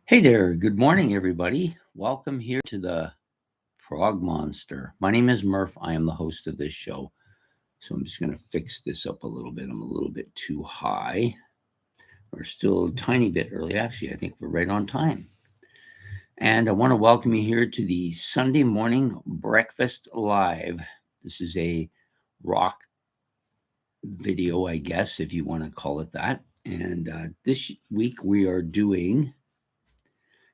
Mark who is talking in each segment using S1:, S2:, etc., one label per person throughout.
S1: Hey there, good morning, everybody. Welcome here to the Prog Monster. My name is Murph. I am the host of this show. So I'm just going to fix this up a little bit. I'm a little bit too high. We're still a tiny bit early. Actually, I think we're right on time. And I want to welcome you here to the Sunday morning breakfast live. This is a rock video, I guess, if you want to call it that. And this week we are doing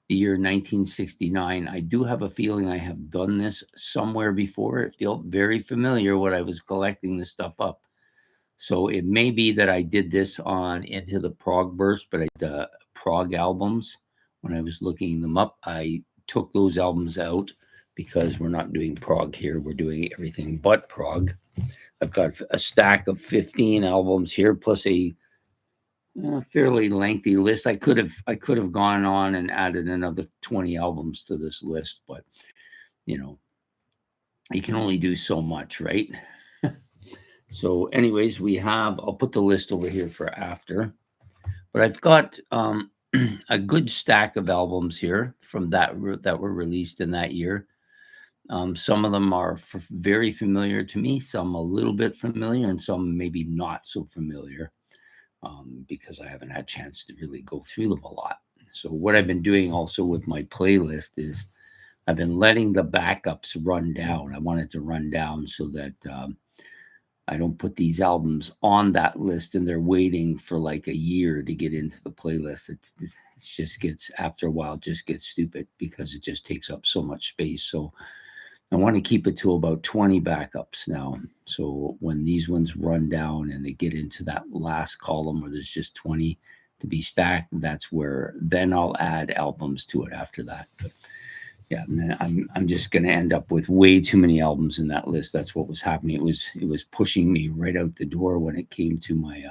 S1: the year 1969. I do have a feeling I have done this somewhere before. It felt very familiar when I was collecting this stuff up. So it may be that I did this on Into the Prog Burst, but the Prog albums, when I was looking them up, I took those albums out because we're not doing prog here. We're doing everything but prog. I've got a stack of 15 albums here, plus a fairly lengthy list. I could have gone on and added another 20 albums to this list, but you know, you can only do so much, right? So anyways, I'll put the list over here for after, but I've got a good stack of albums here from that were released in that year. Some of them are very familiar to me, some a little bit familiar, and some maybe not so familiar. Because I haven't had a chance to really go through them a lot. So what I've been doing also with my playlist is I've been letting the backups run down. I want it to run down so that I don't put these albums on that list and they're waiting for like a year to get into the playlist. It just gets, after a while, just gets stupid because it just takes up so much space. So I want to keep it to about 20 backups now. So when these ones run down and they get into that last column where there's just 20 to be stacked, that's where then I'll add albums to it after that. But yeah, I'm just going to end up with way too many albums in that list. That's what was happening. It was pushing me right out the door when it came to my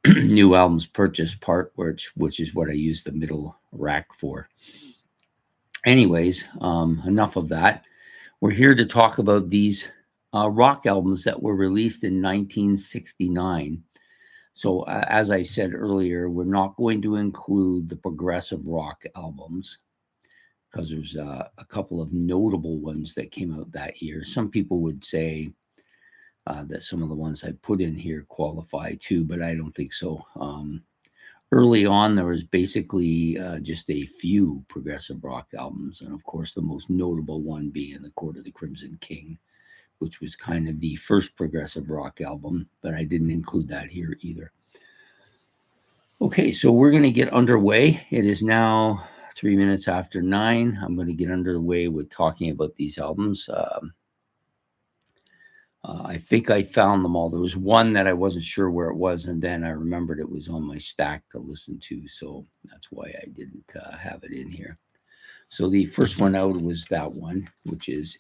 S1: new albums purchase part, which is what I use the middle rack for. Anyways, enough of that. We're here to talk about these rock albums that were released in 1969. So, as I said earlier, we're not going to include the progressive rock albums because there's a couple of notable ones that came out that year. Some people would say that some of the ones I put in here qualify too, but I don't think so. Early on, there was basically just a few progressive rock albums, and of course, the most notable one being The Court of the Crimson King, which was kind of the first progressive rock album, but I didn't include that here either. Okay, so we're going to get underway. It is now 3 minutes after 9. I'm going to get underway with talking about these albums. I think I found them all. There was one that I wasn't sure where it was, and then I remembered it was on my stack to listen to, so that's why I didn't have it in here. So the first one out was that one, which is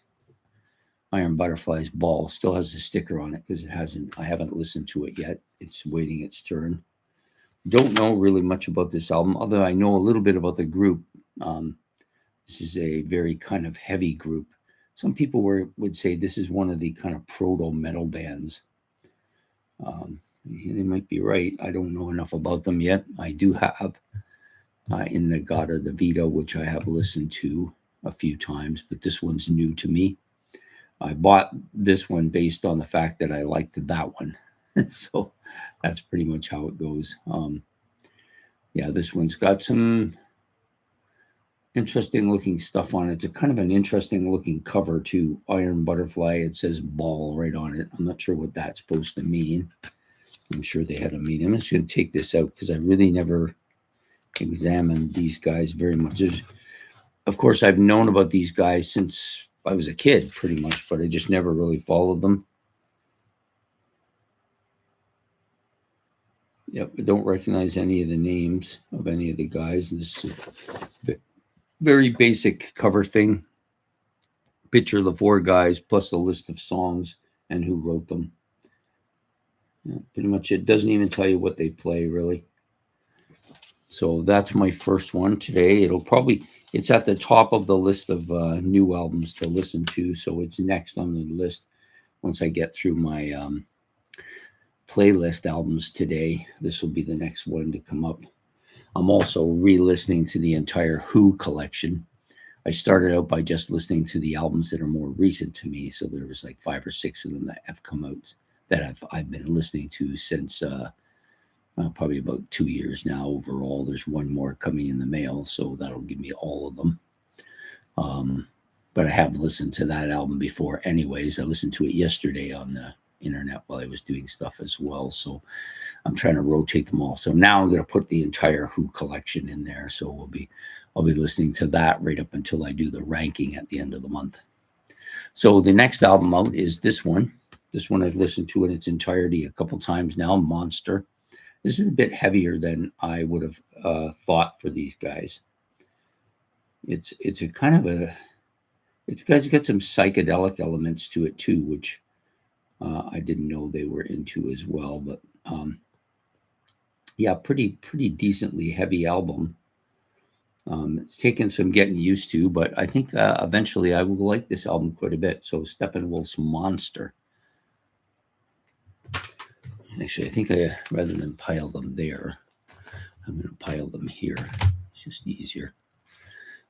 S1: Iron Butterfly's Ball. Still has a sticker on it because I haven't listened to it yet. It's waiting its turn. Don't know really much about this album, although I know a little bit about the group. This is a very kind of heavy group. Some people would say this is one of the kind of proto metal bands. They might be right. I don't know enough about them yet. I do have In-A-Gadda Da Vida, which I have listened to a few times, but this one's new to me. I bought this one based on the fact that I liked that one. So that's pretty much how it goes. Yeah, this one's got some interesting looking stuff on it. It's a kind of an interesting looking cover to Iron Butterfly. It says Ball right on it. I'm not sure what that's supposed to mean. I'm sure they had a meaning. I'm just going to take this out because I really never examined these guys very much. Of course, I've known about these guys since I was a kid pretty much, but I just never really followed them. Yep, I don't recognize any of the names of any of the guys. This is very basic cover thing. Picture of the four guys plus a list of songs and who wrote them. Yeah, pretty much it. Doesn't even tell you what they play, really. So that's my first one today. It's at the top of the list of new albums to listen to, so it's next on the list once I get through my playlist albums today. This will be the next one to come up. I'm also re-listening to the entire Who collection. I started out by just listening to the albums that are more recent to me. So there was like 5 or 6 of them that have come out that I've been listening to since probably about 2 years now overall. There's one more coming in the mail, so that'll give me all of them. But I have listened to that album before anyways. I listened to it yesterday on the internet while I was doing stuff as well. So I'm trying to rotate them all. So now I'm going to put the entire Who collection in there. So I'll be listening to that right up until I do the ranking at the end of the month. So the next album out is this one. This one I've listened to in its entirety a couple times now, Monster. This is a bit heavier than I would have thought for these guys. It's a kind of a, it's got some psychedelic elements to it too, which I didn't know they were into as well. But yeah, pretty decently heavy album. It's taken some getting used to, but I think eventually I will like this album quite a bit. So Steppenwolf's Monster. Actually, I think rather than pile them there, I'm going to pile them here. It's just easier.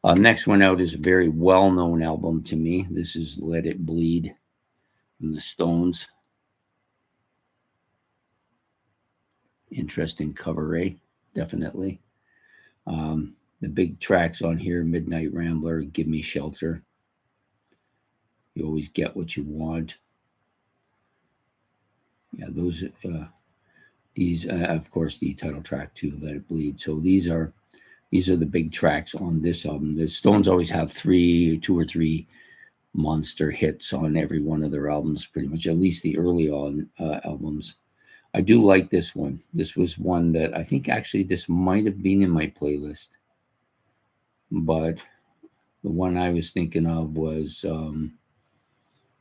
S1: Next one out is a very well-known album to me. This is Let It Bleed from the Stones. Interesting cover, eh? Definitely. The big tracks on here, Midnight Rambler, Give Me Shelter. You always get what you want. Yeah, those, these, of course, the title track too, Let It Bleed. So these are the big tracks on this album. The Stones always have 2 or 3 monster hits on every one of their albums, pretty much, at least the early on albums. I do like this one. This was one that I think actually this might have been in my playlist, but the one I was thinking of was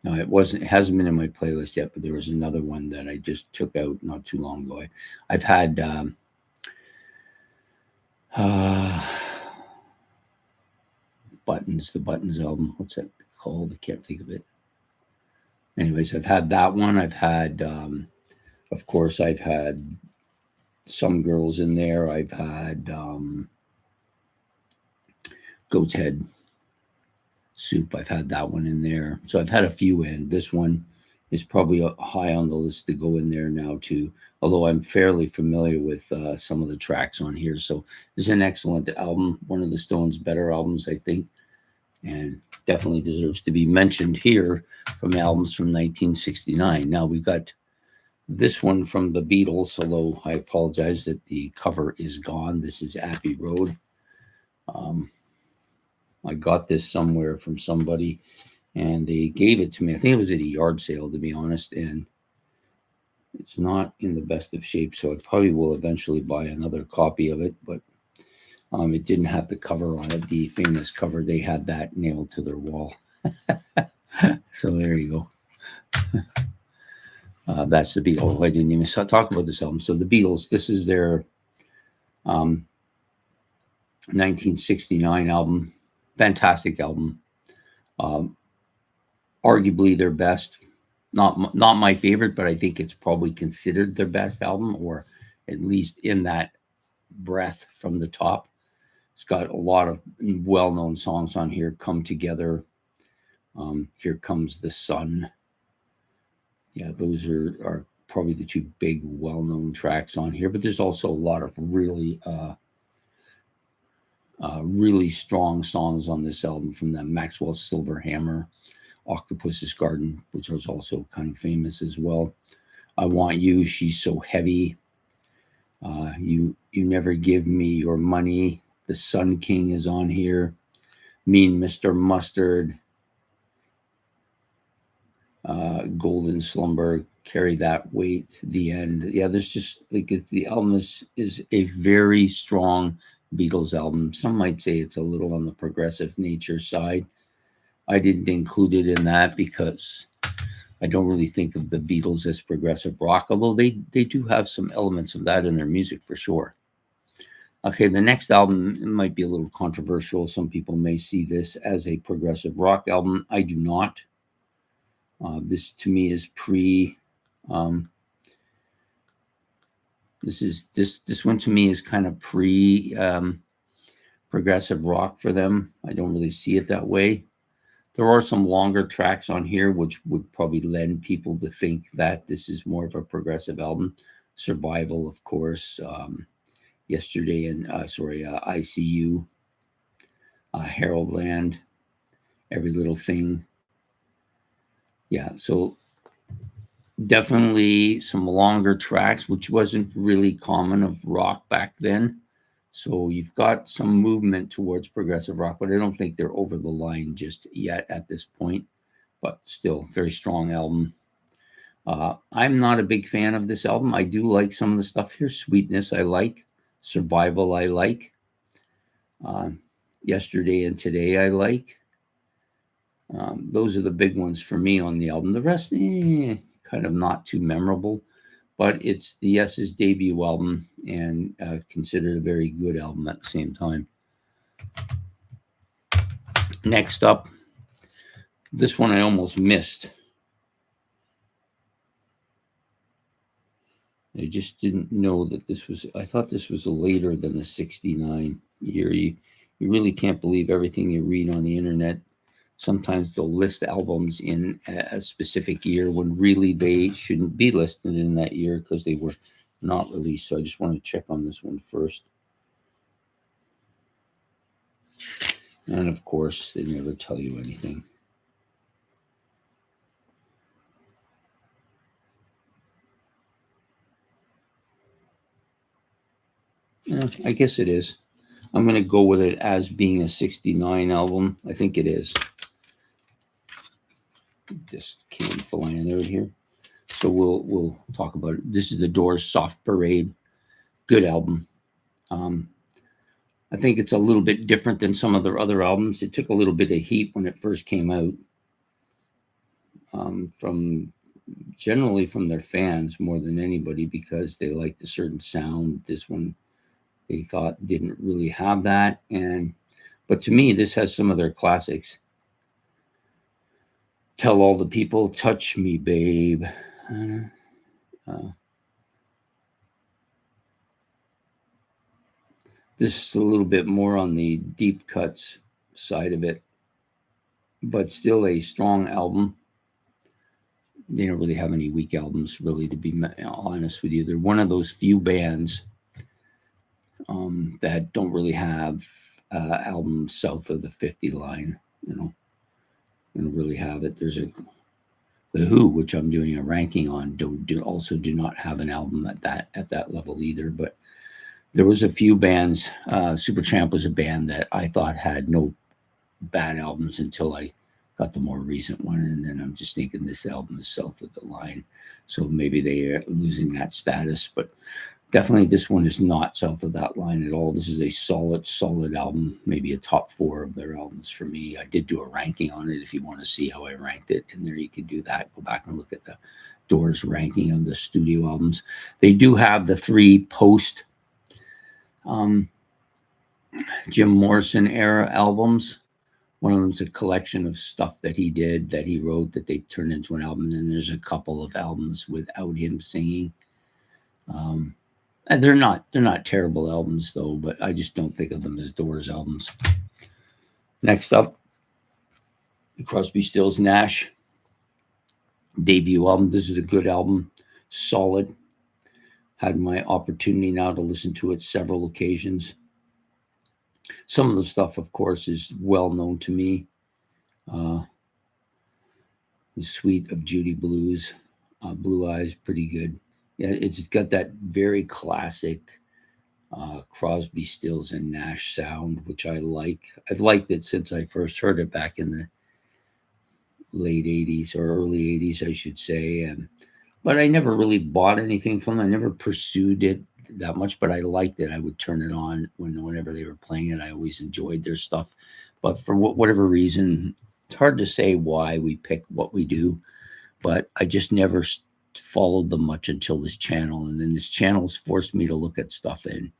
S1: no, it hasn't been in my playlist yet, but there was another one that I just took out not too long ago. I've had the Buttons album. What's that called? I can't think of it. Anyways, I've had that one. I've had of course I've had Some Girls in there. I've had Goat's Head Soup. I've had that one in there. So I've had a few in. This one is probably high on the list to go in there now too, although I'm fairly familiar with some of the tracks on here. So it's an excellent album, one of the Stones' better albums, I think, and definitely deserves to be mentioned here from albums from 1969. Now we've got this one from the Beatles, although I apologize that the cover is gone. This is Abbey Road. I got this somewhere from somebody, and they gave it to me. I think it was at a yard sale, to be honest, and it's not in the best of shape, so I probably will eventually buy another copy of it, but it didn't have the cover on it, the famous cover. They had that nailed to their wall. So there you go. That's the Beatles. Oh, I didn't even talk about this album. So the Beatles, this is their 1969 album. Fantastic album. Arguably their best. Not my favorite, but I think it's probably considered their best album, or at least in that breath from the top. It's got a lot of well-known songs on here. Come Together. Here Comes the Sun. Yeah, those are probably the 2 big well-known tracks on here, but there's also a lot of really really strong songs on this album from them. Maxwell's Silver Hammer, Octopus's Garden, which was also kind of famous as well. I Want You, She's So Heavy. You Never Give Me Your Money. The Sun King is on here. Mean Mr. Mustard. Golden Slumber, Carry That Weight, The End. Yeah, there's just like the album is a very strong Beatles album. Some might say it's a little on the progressive nature side. I didn't include it in that because I don't really think of the Beatles as progressive rock, although they do have some elements of that in their music for sure. Okay, the next album might be a little controversial. Some people may see this as a progressive rock album. I do not. This to me is This one to me is kind of pre progressive rock for them. I don't really see it that way. There are some longer tracks on here, which would probably lend people to think that this is more of a progressive album. Survival, of course. Yesterday and ICU, Harold Land, Every Little Thing. Yeah, so definitely some longer tracks, which wasn't really common of rock back then. So you've got some movement towards progressive rock, but I don't think they're over the line just yet at this point. But still, very strong album. I'm not a big fan of this album. I do like some of the stuff here. Sweetness, I like. Survival, I like. Yesterday and Today, I like. Those are the big ones for me on the album. The rest, kind of not too memorable. But it's the Yes's debut album and considered a very good album at the same time. Next up, this one I almost missed. I just didn't know that this was, I thought this was later than the 69 year. You really can't believe everything you read on the internet. Sometimes they'll list albums in a specific year when really they shouldn't be listed in that year because they were not released. So I just want to check on this one first. And of course, they never tell you anything. I guess it is. I'm going to go with it as being a 69 album. I think it is. Just came flying out here. So we'll talk about it. This is the Doors' Soft Parade. Good album. I think it's a little bit different than some of their other albums. It took a little bit of heat when it first came out. Generally from their fans more than anybody because they liked a certain sound. This one they thought didn't really have that. But to me, this has some of their classics. Tell All the People, Touch Me, Babe. This is a little bit more on the deep cuts side of it, but still a strong album. They don't really have any weak albums, really, to be honest with you. They're one of those few bands that don't really have albums south of the 50 line, They don't really have it. There's The Who, which I'm doing a ranking on, also do not have an album at that level either. But there was a few bands. Supertramp was a band that I thought had no bad albums until I got the more recent one, and then I'm just thinking this album is south of the line, so maybe they are losing that status. But definitely this one is not south of that line at all. This is a solid album, maybe a top 4 of their albums for me. I did do a ranking on it. If you want to see how I ranked it in there, you could do that. Go back and look at the Doors ranking of the studio albums. They do have the 3 post Jim Morrison era albums. One of them's a collection of stuff that he did, that he wrote, that they turned into an album. And then there's a couple of albums without him singing. And they're not terrible albums though, but I just don't think of them as Doors albums. Next up, Crosby, Stills, Nash debut album. This is a good album, solid. Had my opportunity now to listen to it several occasions. Some of the stuff, of course, is well known to me. The Suite of Judy Blues, Blue Eyes, pretty good. Yeah, it's got that very classic Crosby, Stills, and Nash sound, which I like. I've liked it since I first heard it back in the late 80s or early 80s, I should say. But I never really bought anything from them. I never pursued it that much, but I liked it. I would turn it on whenever they were playing it. I always enjoyed their stuff. But for whatever reason, it's hard to say why we pick what we do, but I just never followed them much until this channel. And then this channel's forced me to look at stuff and,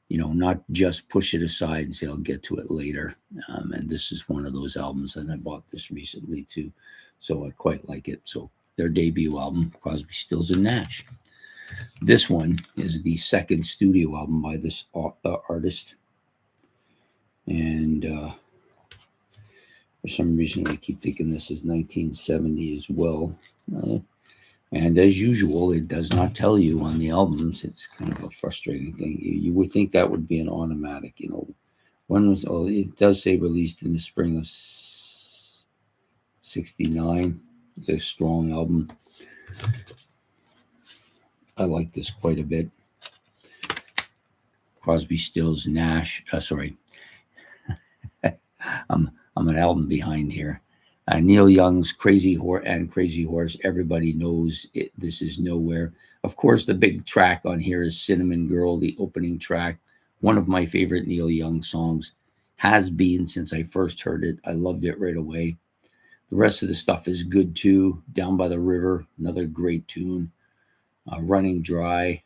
S1: not just push it aside and say, I'll get to it later. And this is one of those albums, and I bought this recently too. So I quite like it. So their debut album, Crosby, Stills, and Nash. This one is the second studio album by this artist. And for some reason, I keep thinking this is 1970 as well. And as usual, it does not tell you on the albums. It's kind of a frustrating thing. You would think that would be an automatic, When was, it does say released in the spring of 69. It's a strong album. I like this quite a bit. Crosby, Stills, Nash. I'm an album behind here. Neil Young's Crazy Horse. Everybody knows it. This is Nowhere. Of course, the big track on here is Cinnamon Girl, the opening track. One of my favorite Neil Young songs. Has been since I first heard it. I loved it right away. The rest of the stuff is good too. Down by the River, another great tune. Running Dry.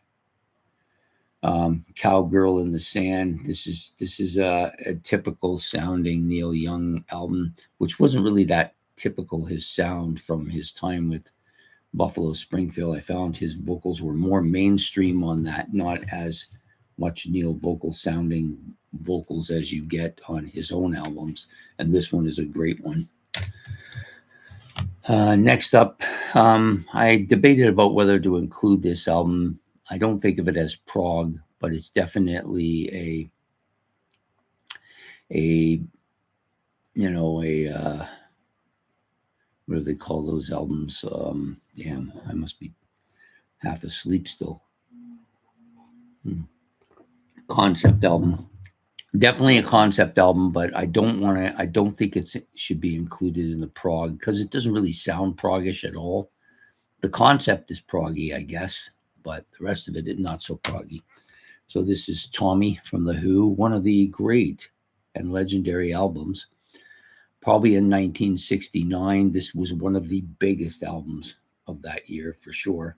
S1: Cowgirl in the Sand. This is a typical sounding Neil Young album, which wasn't really that typical, his sound from his time with Buffalo Springfield. I found his vocals were more mainstream on that, not as much Neil vocal sounding vocals as you get on his own albums. And this one is a great one. Next up, I debated about whether to include this album. I don't think of it as prog, but it's definitely a what do they call those albums? Damn, I must be half asleep still. Concept album. Definitely a concept album, but I don't think it should be included in the prog because it doesn't really sound proggish at all. The concept is proggy, I guess, but the rest of it is not so proggy. So this is Tommy from The Who, one of the great and legendary albums. Probably in 1969, this was one of the biggest albums of that year for sure.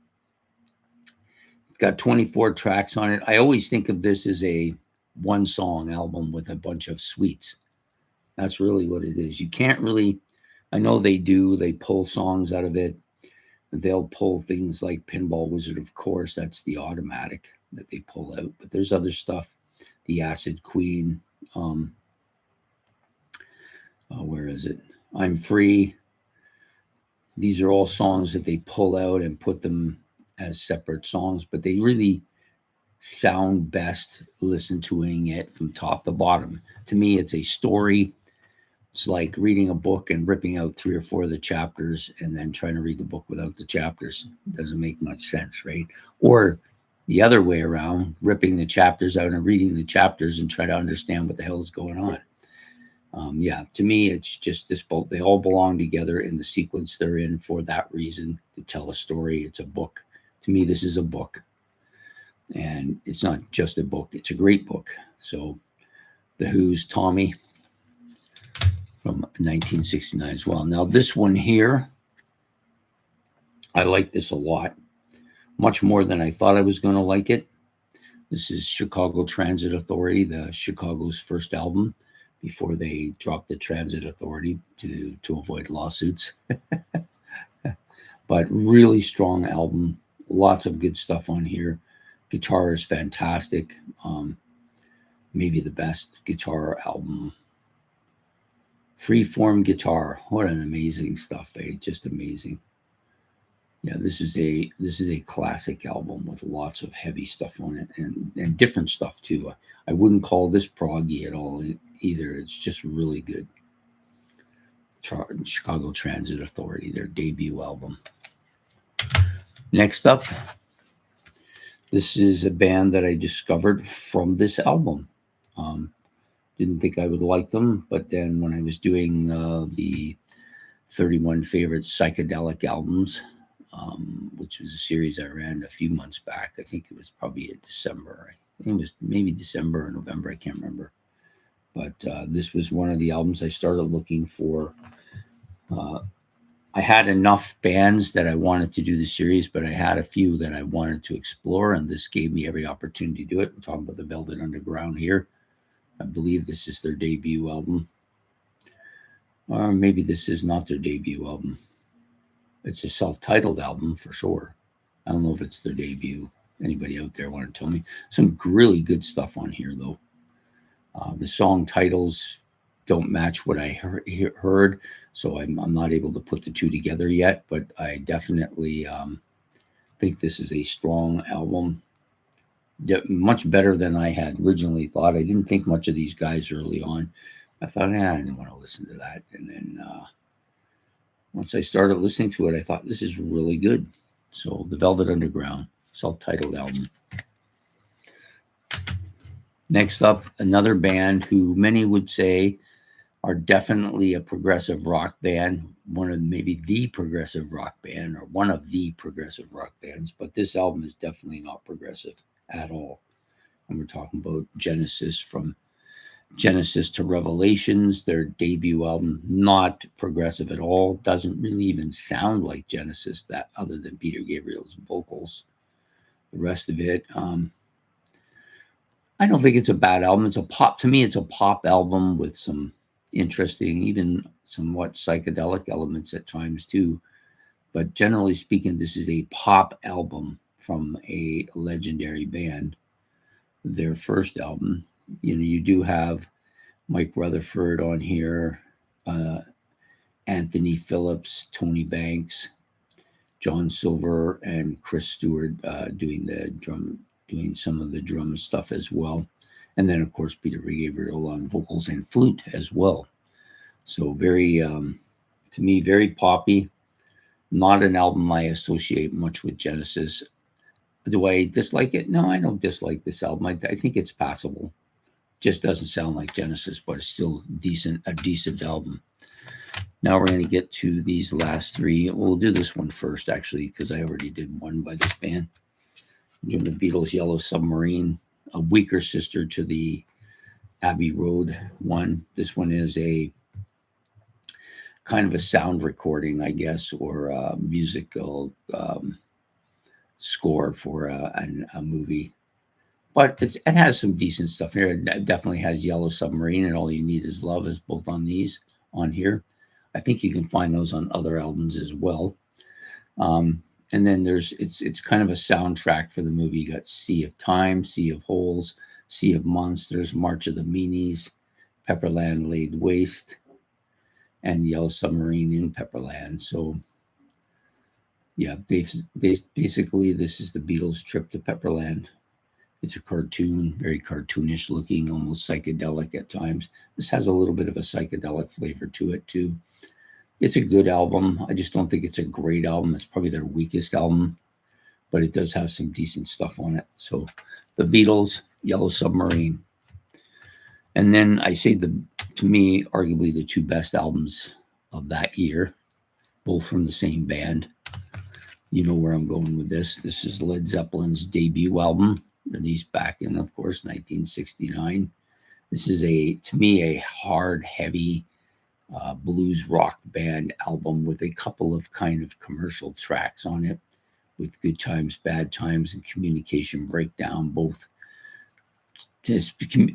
S1: It's got 24 tracks on it. I always think of this as a one-song album with a bunch of suites. That's really what it is. You can't really, I know they pull songs out of it. They'll pull things like Pinball Wizard, of course. That's the automatic that they pull out. But there's other stuff. The Acid Queen. Where is it? I'm Free. These are all songs that they pull out and put them as separate songs. But they really sound best listening to it from top to bottom. To me, it's a story. It's like reading a book and ripping out 3 or 4 of the chapters and then trying to read the book without the chapters. It doesn't make much sense, right? Or the other way around, ripping the chapters out and reading the chapters and try to understand what the hell is going on. To me, it's just this both. They all belong together in the sequence they're in for that reason, to tell a story. It's a book. To me, this is a book. And it's not just a book. It's a great book. So The Who's Tommy from 1969 as well. Now, this one here, I like this a lot. Much more than I thought I was going to like it. This is Chicago Transit Authority, the Chicago's first album before they dropped the Transit Authority to avoid lawsuits. But really strong album. Lots of good stuff on here. Guitar is fantastic. Maybe the best guitar album. Freeform guitar. What an amazing stuff, eh? Just amazing. Yeah, this is a classic album with lots of heavy stuff on it and different stuff too. I wouldn't call this proggy at all either. It's just really good. Chicago Transit Authority, their debut album. Next up, this is a band that I discovered from this album. Didn't think I would like them, but then when I was doing the 31 favorite psychedelic albums, which was a series I ran a few months back. I think it was probably in December. I think it was maybe December or November. I can't remember. But this was one of the albums I started looking for. I had enough bands that I wanted to do the series, but I had a few that I wanted to explore, and this gave me every opportunity to do it. We're talking about the Velvet Underground here. I believe this is their debut album. Or maybe this is not their debut album. It's a self-titled album for sure. I don't know if it's their debut. Anybody out there want to tell me? Some really good stuff on here, though. The song titles don't match what I heard, so I'm not able to put the two together yet, but I definitely think this is a strong album. Much better than I had originally thought. I didn't think much of these guys early on. I thought, I didn't want to listen to that. And then once I started listening to it, I thought, this is really good. So the Velvet Underground, self-titled album. Next up, another band who many would say are definitely a progressive rock band, one of maybe the progressive rock band or one of the progressive rock bands, but this album is definitely not progressive at all. And we're talking about Genesis, from Genesis to Revelations, their debut album, not progressive at all, doesn't really even sound like Genesis, that other than Peter Gabriel's vocals. The rest of it, I don't think it's a bad album. It's a pop, to me, it's a pop album with some interesting, even somewhat psychedelic elements at times too. But generally speaking, this is a pop album from a legendary band. Their first album, you do have Mike Rutherford on here, Anthony Phillips, Tony Banks, John Silver, and Chris Stewart doing some of the drum stuff as well. And then, of course, Peter Gabriel on vocals and flute as well. So very, to me, very poppy. Not an album I associate much with Genesis. Do I dislike it? No, I don't dislike this album. I think it's passable. Just doesn't sound like Genesis, but it's still a decent album. Now we're going to get to these last three. We'll do this one first, actually, because I already did one by this band. I'm doing the Beatles' Yellow Submarine, a weaker sister to the Abbey Road one. This one is a kind of a sound recording, I guess, or a musical score for a movie. But it has some decent stuff here. It definitely has Yellow Submarine and All You Need Is Love is both on here. I think you can find those on other albums as well. And then it's kind of a soundtrack for the movie. You got Sea of Time, Sea of Holes, Sea of Monsters, March of the Meanies, Pepperland Laid Waste, and Yellow Submarine in Pepperland. So, yeah, basically this is the Beatles' trip to Pepperland. It's a cartoon, very cartoonish looking, almost psychedelic at times. This has a little bit of a psychedelic flavor to it too. It's a good album. I just don't think it's a great album. It's probably their weakest album, but it does have some decent stuff on it. So the Beatles, Yellow Submarine. And then I say to me, arguably the two best albums of that year, both from the same band. You know where I'm going with this. This is Led Zeppelin's debut album, released back in, of course, 1969. This is to me, a hard, heavy blues rock band album with a couple of kind of commercial tracks on it, with Good Times, Bad Times, and Communication Breakdown. Both,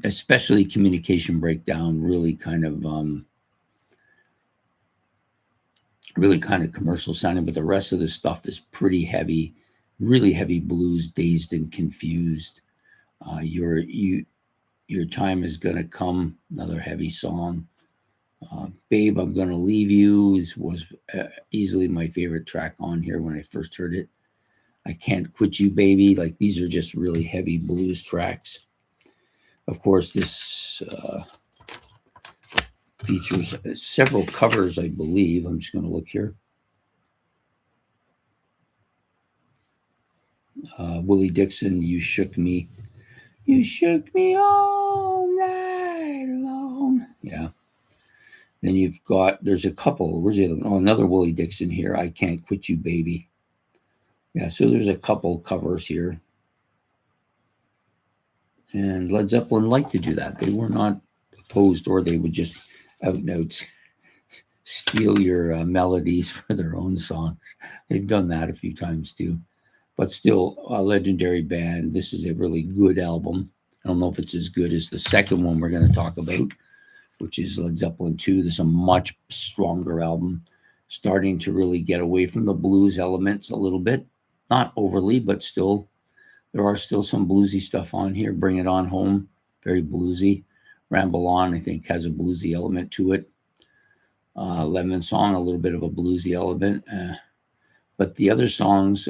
S1: especially Communication Breakdown, really kind of commercial sounding, but the rest of the stuff is pretty heavy, really heavy blues, Dazed and Confused. Your Time Is Gonna Come, another heavy song. Babe, I'm Gonna Leave You was easily my favorite track on here when I first heard it. I Can't Quit You, Baby. Like, these are just really heavy blues tracks. Of course, this features several covers, I believe. I'm just going to look here. Willie Dixon, You Shook Me. You shook me all night long. Yeah. Then there's a couple. Where's the other one? Oh, another Willie Dixon here. I Can't Quit You, Baby. Yeah, so there's a couple covers here. And Led Zeppelin liked to do that. They were not opposed, or they would just out and out steal your melodies for their own songs. They've done that a few times too. But still, a legendary band. This is a really good album. I don't know if it's as good as the second one we're going to talk about, which is Led Zeppelin 2. This is a much stronger album, starting to really get away from the blues elements a little bit. not overly, but still, there are still some bluesy stuff on here. Bring It On Home, very bluesy. Ramble On, I think, has a bluesy element to it. Lemon Song, a little bit of a bluesy element. But the other songs,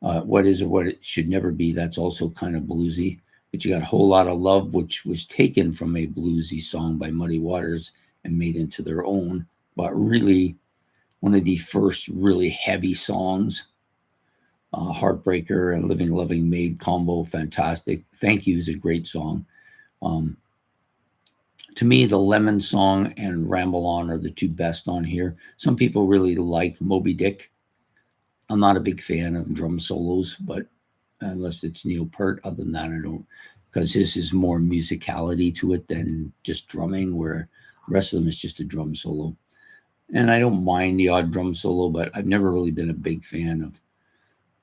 S1: What Is or What It Should Never Be, that's also kind of bluesy. But you got A Whole Lot of Love, which was taken from a bluesy song by Muddy Waters and made into their own, but really one of the first really heavy songs. Heartbreaker and Living Loving Maid combo, fantastic. Thank You is a great song. Um, to me, the Lemon Song and Ramble On are the two best on here. Some people really like Moby Dick. I'm not a big fan of drum solos, but unless it's Neil Peart, other than that, I don't, because this is more musicality to it than just drumming, where the rest of them is just a drum solo. And I don't mind the odd drum solo, but I've never really been a big fan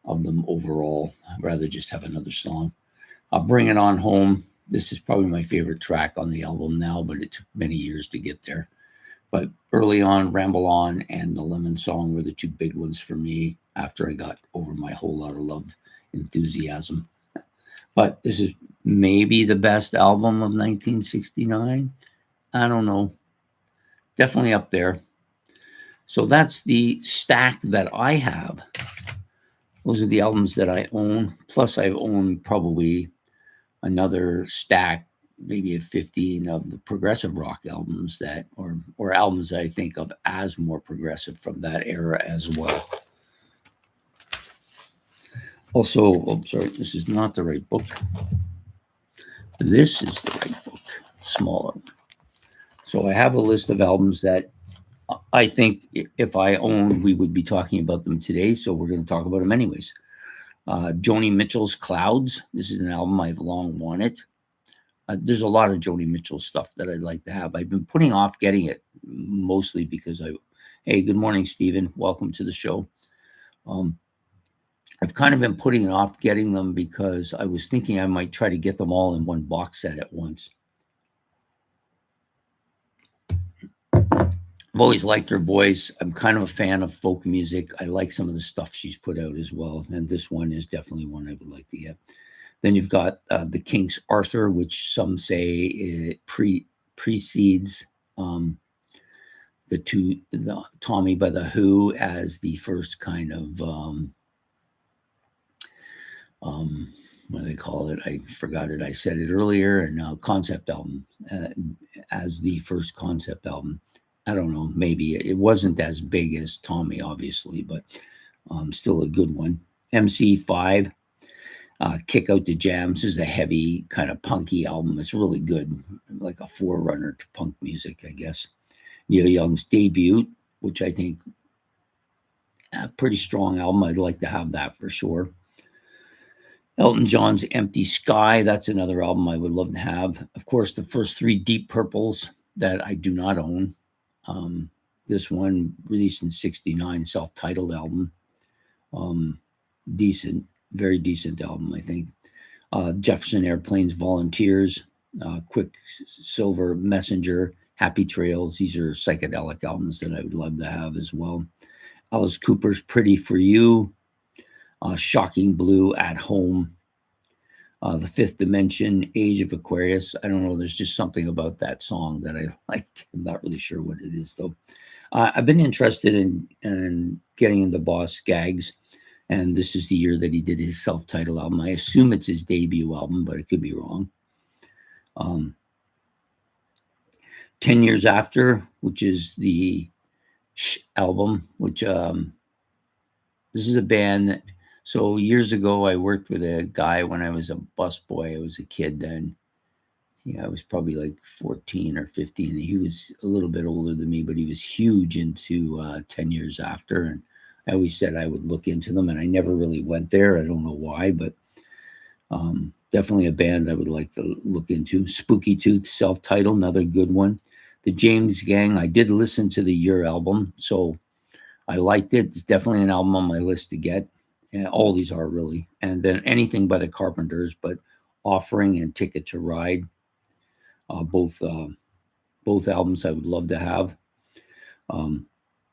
S1: of them overall. I'd rather just have another song. I'll Bring It On Home. This is probably my favorite track on the album now, but it took many years to get there. But early on, Ramble On and The Lemon Song were the two big ones for me after I got over my Whole Lot of Love enthusiasm. But this is maybe the best album of 1969. I don't know. Definitely up there. So that's the stack that I have. Those are the albums that I own. Plus, I own probably another stack, maybe a 15 of the progressive rock albums that, or albums that I think of as more progressive from that era as well. Also, sorry, this is not the right book. This is the right book, smaller. So I have a list of albums that I think if I owned, we would be talking about them today. So we're going to talk about them anyways. Joni Mitchell's Clouds. This is an album I've long wanted. There's a lot of Joni Mitchell stuff that I'd like to have. I've been putting off getting it mostly because hey, good morning, Stephen. Welcome to the show. I've kind of been putting off getting them because I was thinking I might try to get them all in one box set at once. I've always liked her voice. I'm kind of a fan of folk music. I like some of the stuff she's put out as well. And this one is definitely one I would like to get. Then you've got the Kinks' Arthur, which some say it precedes the Tommy by the Who as the first kind of, what do they call it? I forgot it. I said it earlier. And now concept album as the first concept album. I don't know, maybe it wasn't as big as Tommy, obviously, but still a good one. MC5, Kick Out the Jams is a heavy, kind of punky album. It's really good, like a forerunner to punk music, I guess. Neil Young's Debut, which I think a pretty strong album. I'd like to have that for sure. Elton John's Empty Sky, that's another album I would love to have. Of course, the first three Deep Purples that I do not own. This one released in '69, self-titled album. Decent, very decent album, I think. Jefferson Airplane's Volunteers, Quicksilver Messenger, Happy Trails. These are psychedelic albums that I would love to have as well. Alice Cooper's Pretty for You, Shocking Blue, At Home, The Fifth Dimension, Age of Aquarius. I don't know. There's just something about that song that I liked. I'm not really sure what it is, though. I've been interested in getting into Boss Skaggs, and this is the year that he did his self-titled album. I assume it's his debut album, but I could be wrong. 10 Years After, which is the album, which this is a band that, so years ago, I worked with a guy when I was a busboy. I was a kid then. Yeah, I was probably like 14 or 15. He was a little bit older than me, but he was huge into 10 Years After. And I always said I would look into them, and I never really went there. I don't know why, but definitely a band I would like to look into. Spooky Tooth, self-titled, another good one. The James Gang, I did listen to the Year album, so I liked it. It's definitely an album on my list to get. Yeah, all these are really. And then anything by the Carpenters, but Offering and Ticket to Ride, both albums I would love to have.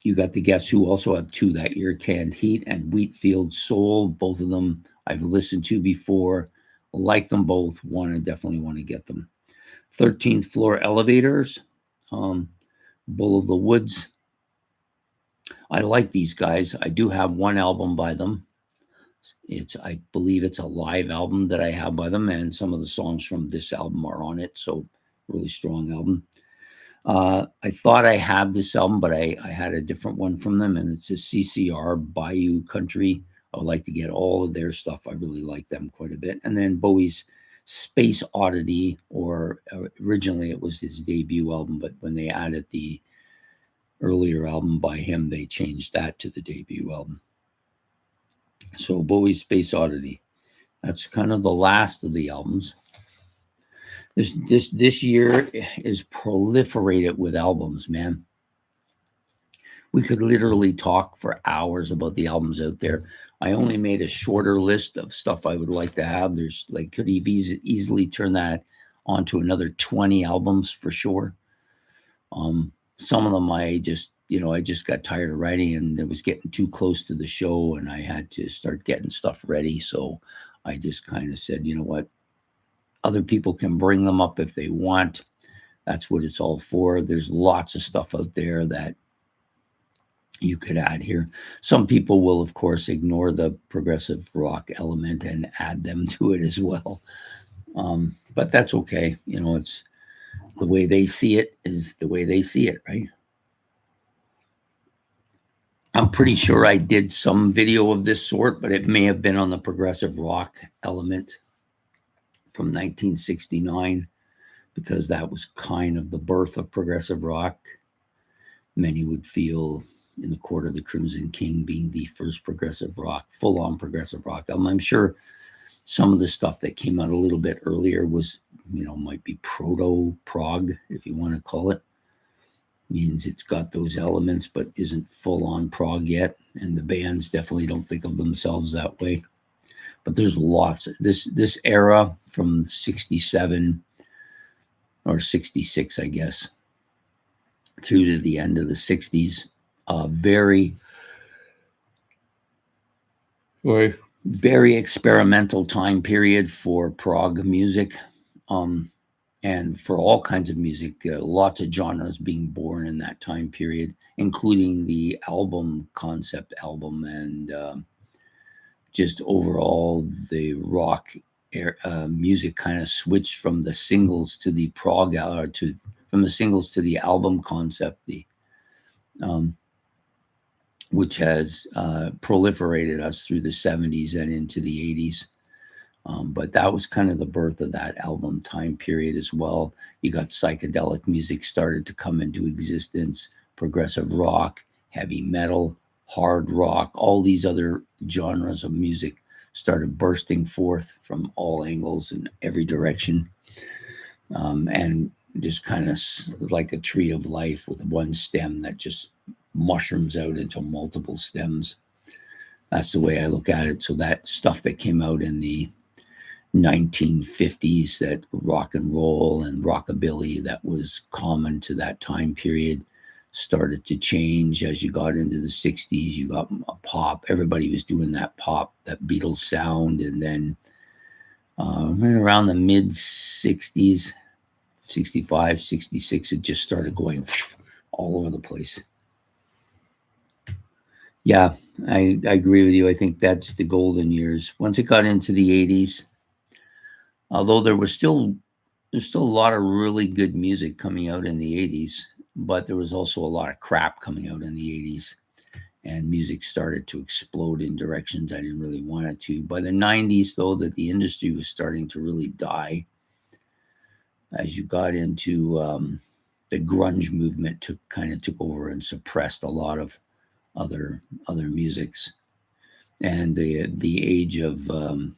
S1: You got the Guess Who also have two that year, Canned Heat and Wheatfield Soul. Both of them I've listened to before. Like them both. Definitely want to get them. 13th Floor Elevators, Bull of the Woods. I like these guys. I do have one album by them. I believe it's a live album that I have by them, and some of the songs from this album are on it. So really strong album. I thought I had this album, but I had a different one from them, and it's a CCR Bayou Country. I would like to get all of their stuff. I really like them quite a bit. And then Bowie's Space Oddity, or originally it was his debut album, but when they added the earlier album by him, they changed that to the debut album. So Bowie's Space Oddity. That's kind of the last of the albums. This year is proliferated with albums, man. We could literally talk for hours about the albums out there. I only made a shorter list of stuff I would like to have. There's like could easily turn that onto another 20 albums for sure. Some of them I just got tired of writing, and it was getting too close to the show, and I had to start getting stuff ready. So I just kind of said, you know what? Other people can bring them up if they want. That's what it's all for. There's lots of stuff out there that you could add here. Some people will, of course, ignore the progressive rock element and add them to it as well. But that's okay. It's the way they see it is the way they see it, right? I'm pretty sure I did some video of this sort, but it may have been on the progressive rock element from 1969, because that was kind of the birth of progressive rock. Many would feel In the Court of the Crimson King being the first progressive rock, full-on progressive rock album. I'm sure some of the stuff that came out a little bit earlier was, might be proto-prog, if you want to call it. Means it's got those elements, but isn't full-on prog yet. And the bands definitely don't think of themselves that way. But there's lots. This era from 67 or 66, I guess, through to the end of the 60s, very experimental time period for prog music, and for all kinds of music. Lots of genres being born in that time period, including the concept album, and just overall the rock music kind of switched from the singles to the prog, from the singles to the album concept, which has proliferated us through the 70s and into the 80s. But that was kind of the birth of that album time period as well. You got psychedelic music started to come into existence, progressive rock, heavy metal, hard rock, all these other genres of music started bursting forth from all angles and every direction. And just kind of like a tree of life with one stem that just mushrooms out into multiple stems. That's the way I look at it. So that stuff that came out in the 1950s, that rock and roll and rockabilly that was common to that time period, started to change as you got into the 60s. You got pop. Everybody was doing that pop, that Beatles sound. And then around the mid 60s, 65, 66, it just started going all over the place. Yeah, I agree with you. I think that's the golden years. Once it got into the 80s, although there's still a lot of really good music coming out in the 80s, but there was also a lot of crap coming out in the 80s, and music started to explode in directions I didn't really want it to. By the 90s, though, that the industry was starting to really die as you got into the grunge movement took over and suppressed a lot of other musics, and the age of the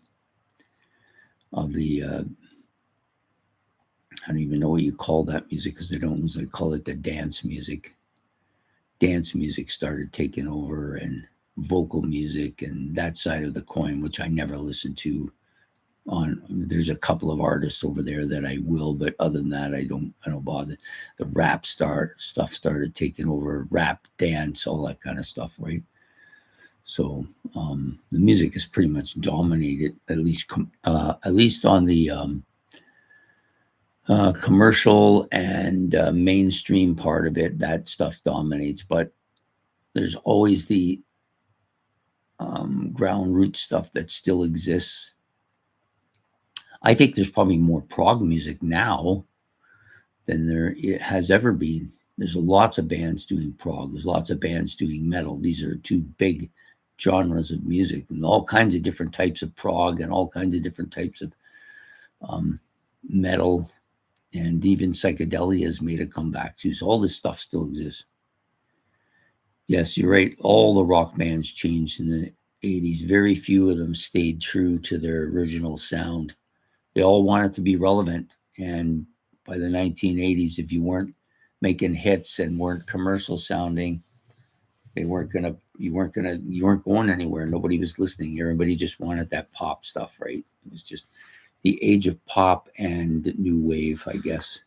S1: I don't even know what you call that music, because they don't usually call it the dance music. Dance music started taking over, and vocal music and that side of the coin, which I never listened to There's a couple of artists over there that I will, but other than that, I don't bother. The stuff started taking over, rap, dance, all that kind of stuff, right? So the music is pretty much dominated, at least on the commercial and mainstream part of it. That stuff dominates, but there's always the ground root stuff that still exists. I think there's probably more prog music now than there it has ever been. There's lots of bands doing prog. There's lots of bands doing metal. These are two big genres of music, and all kinds of different types of prog and all kinds of different types of metal, and even psychedelia has made a comeback too. So all this stuff still exists. Yes, you're right. All the rock bands changed in the 80s. Very few of them stayed true to their original sound. They all wanted to be relevant. And by the 1980s, if you weren't making hits and weren't commercial sounding, you weren't going anywhere. Nobody was listening. Everybody just wanted that pop stuff, right? It was just the age of pop and new wave, I guess,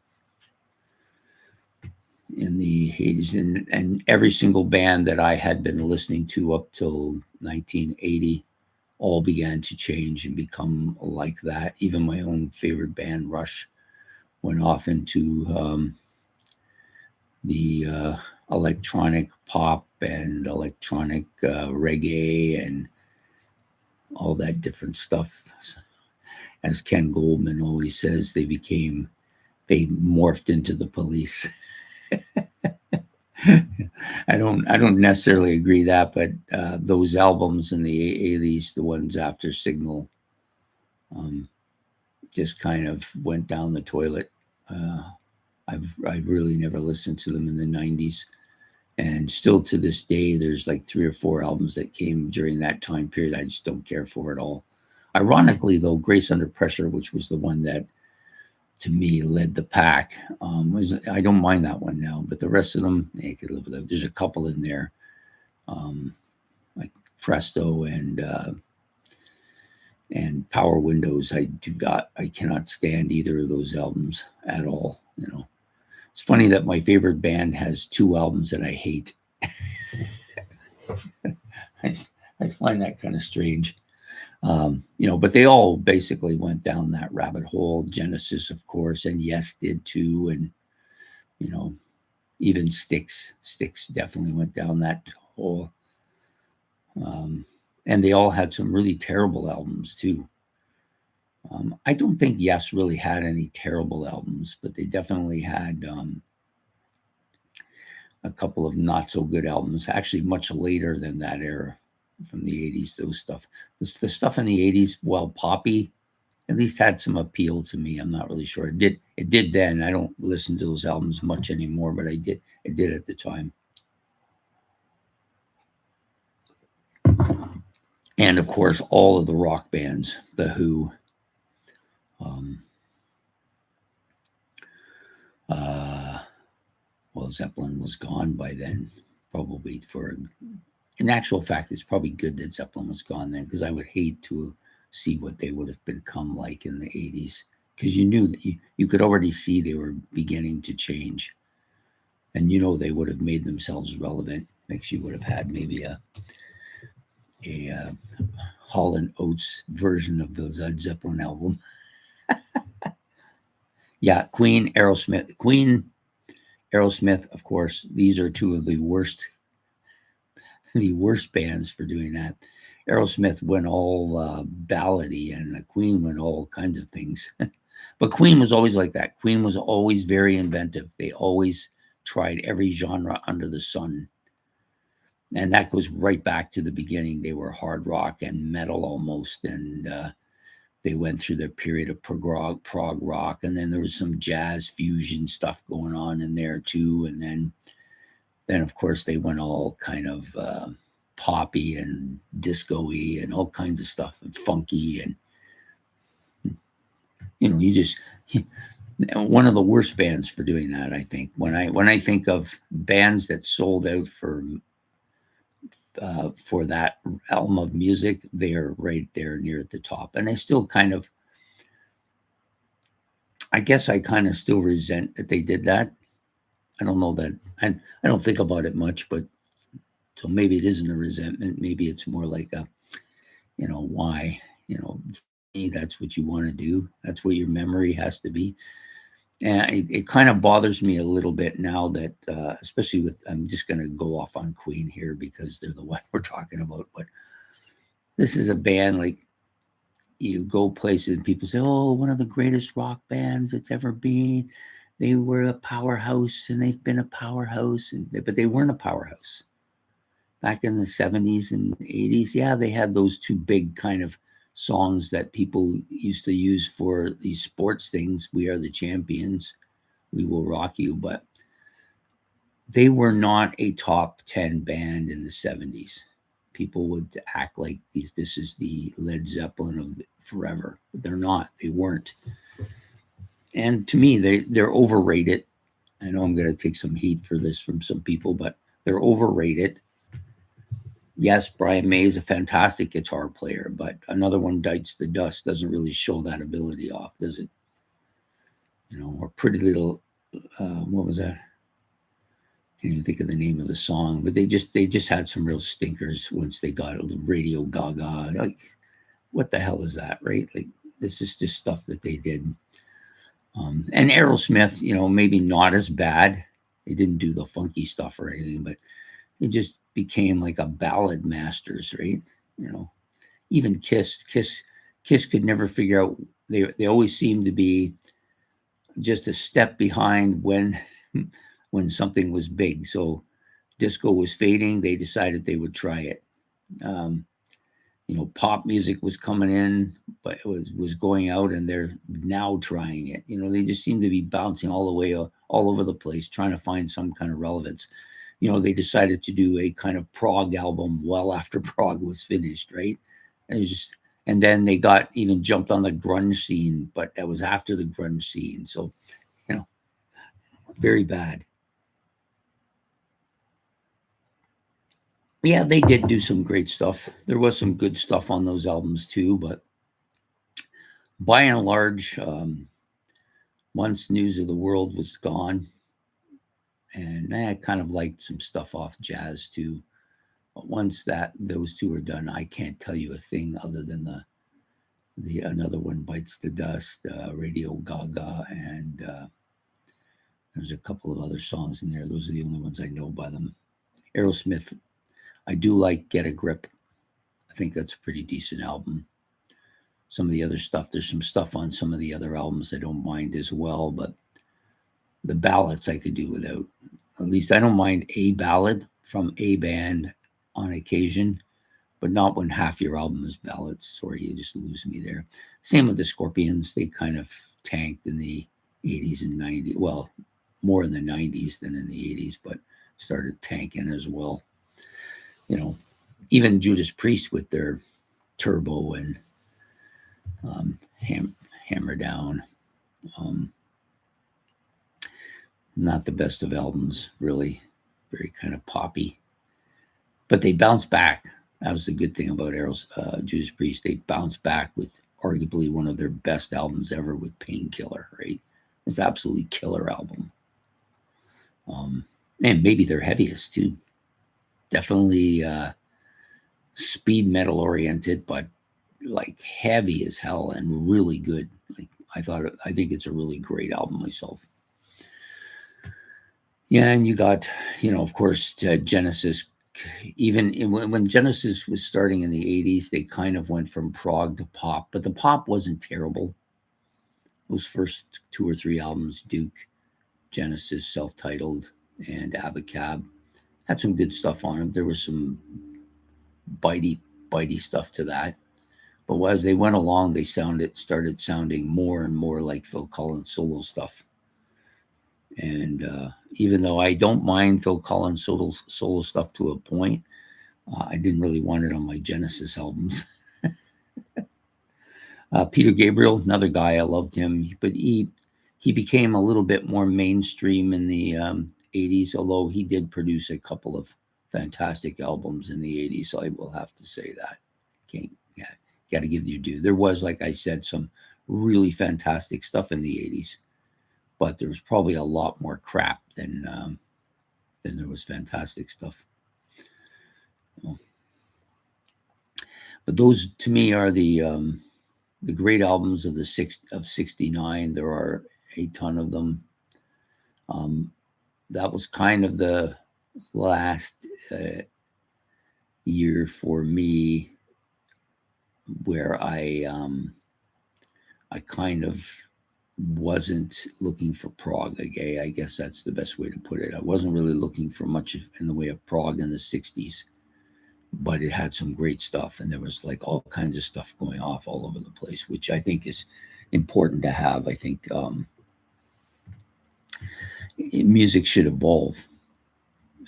S1: in the 80s. And every single band that I had been listening to up till 1980 all began to change and become like that. Even my own favorite band, Rush, went off into the electronic pop and electronic reggae and all that different stuff. As Ken Goldman always says, they morphed into the Police. I don't necessarily agree that, but those albums in the 80s, the ones after Signal, just kind of went down the toilet. I've really never listened to them in the 90s, and still to this day, there's like 3 or 4 albums that came during that time period I just don't care for at all. Ironically, though, Grace Under Pressure, which was the one that to me led the pack, I don't mind that one now, but the rest of them, I could live with it. There's a couple in there, like Presto and Power Windows. I cannot stand either of those albums at all. It's funny that my favorite band has 2 albums that I hate. I find that kind of strange. But they all basically went down that rabbit hole. Genesis, of course, and Yes did too, and even Styx definitely went down that hole. And they all had some really terrible albums too. I don't think Yes really had any terrible albums, but they definitely had a couple of not so good albums, actually much later than that era from the 80s. The stuff in the 80s, well, poppy, at least had some appeal to me. I'm not really sure. It did then. I don't listen to those albums much anymore, but it did at the time. And of course, all of the rock bands, The Who, Zeppelin was gone by then, probably in actual fact, it's probably good that Zeppelin was gone then, because I would hate to see what they would have become like in the 80s, because you knew that you could already see they were beginning to change, and they would have made themselves relevant. Makes you would have had maybe a Hall and Oates version of the Led Zeppelin album. Yeah, Queen, Aerosmith, of course. These are 2 of the worst bands for doing that. Aerosmith went all ballady, and Queen went all kinds of things. But Queen was always like that. Queen was always very inventive. They always tried every genre under the sun. And that goes right back to the beginning. They were hard rock and metal almost, and they went through their period of prog rock, and then there was some jazz fusion stuff going on in there too. And then of course they went all kind of poppy and disco-y and all kinds of stuff, and funky, and one of the worst bands for doing that, I think. When I think of bands that sold out for that realm of music, they are right there near at the top. And I still kind of I guess I kind of still resent that they did that. I don't know that, and I don't think about it much, but so maybe it isn't a resentment. Maybe it's more like a, why, you know, that's what you want to do. That's what your memory has to be. And it kind of bothers me a little bit now that, especially with, I'm just going to go off on Queen here because they're the one we're talking about. But this is a band like you go places and people say, oh, one of the greatest rock bands that's ever been. They were a powerhouse and they've been a powerhouse, but they weren't a powerhouse back in the 70s and 80s. Yeah, they had those two big kind of songs that people used to use for these sports things. We are the champions. We will rock you. But they were not a top 10 band in the 70s. People would act like this is the Led Zeppelin of forever. But they're not. They weren't. And to me, they're overrated. I know I'm going to take some heat for this from some people, but they're overrated. Yes, Brian May is a fantastic guitar player, but another one bites the dust doesn't really show that ability off, does it? Or Pretty Little, what was that? Can't even think of the name of the song, but they just had some real stinkers once they got Radio Gaga. Like, what the hell is that, right? Like, this is just stuff that they did. And Aerosmith, maybe not as bad. They didn't do the funky stuff or anything, but it just became like a ballad masters, right? Even Kiss could never figure out. They always seemed to be just a step behind when when something was big. So disco was fading. They decided they would try it. Um, pop music was coming in, but it was going out, and they're now trying it. They just seem to be bouncing all the way all over the place, trying to find some kind of relevance. They decided to do a kind of prog album well after prog was finished, right? And it was just, and then they got even jumped on the grunge scene, but that was after the grunge scene. So, you know, very bad. Yeah, they did do some great stuff. There was some good stuff on those albums too, but by and large, once News of the World was gone, and I kind of liked some stuff off Jazz too. But once those two are done, I can't tell you a thing other than the another one bites the dust, Radio Gaga, and there's a couple of other songs in there. Those are the only ones I know by them. Aerosmith, I do like Get a Grip. I think that's a pretty decent album. Some of the other stuff, there's some stuff on some of the other albums I don't mind as well, but the ballads I could do without. At least I don't mind a ballad from a band on occasion, but not when half your album is ballads. Sorry, you just lose me there. Same with the Scorpions. They kind of tanked in the 80s and 90s. Well, more in the 90s than in the 80s, but started tanking as well. Even Judas Priest with their Turbo and Hammer Down. Um, not the best of albums, really. Very kind of poppy. But they bounced back. That was the good thing about Judas Priest. They bounced back with arguably one of their best albums ever with Painkiller, right? It's an absolutely killer album. And maybe their heaviest too. Definitely speed metal oriented, but like heavy as hell and really good. Like I think it's a really great album myself. Yeah, and you got, of course, Genesis. When Genesis was starting in the 80s, they kind of went from prog to pop, but the pop wasn't terrible. Those first two or three albums, Duke, Genesis, self-titled, and Abacab, had some good stuff on them. There was some bitey stuff to that. But as they went along, they started sounding more and more like Phil Collins solo stuff. And even though I don't mind Phil Collins solo stuff to a point, I didn't really want it on my Genesis albums. Peter Gabriel, another guy, I loved him, but he became a little bit more mainstream in the 80s, although he did produce a couple of fantastic albums in the 80s. So I will have to say that. Got to give you due. There was, like I said, some really fantastic stuff in the 80s. but there was probably a lot more crap than there was fantastic stuff. But those to me are the great albums of '69. There are a ton of them. That was kind of the last year for me where I kind of wasn't looking for prog. I guess that's the best way to put it. I wasn't really looking for much in the way of prog in the '60s, but it had some great stuff, and there was like all kinds of stuff going off all over the place, which I think is important to have. I think music should evolve,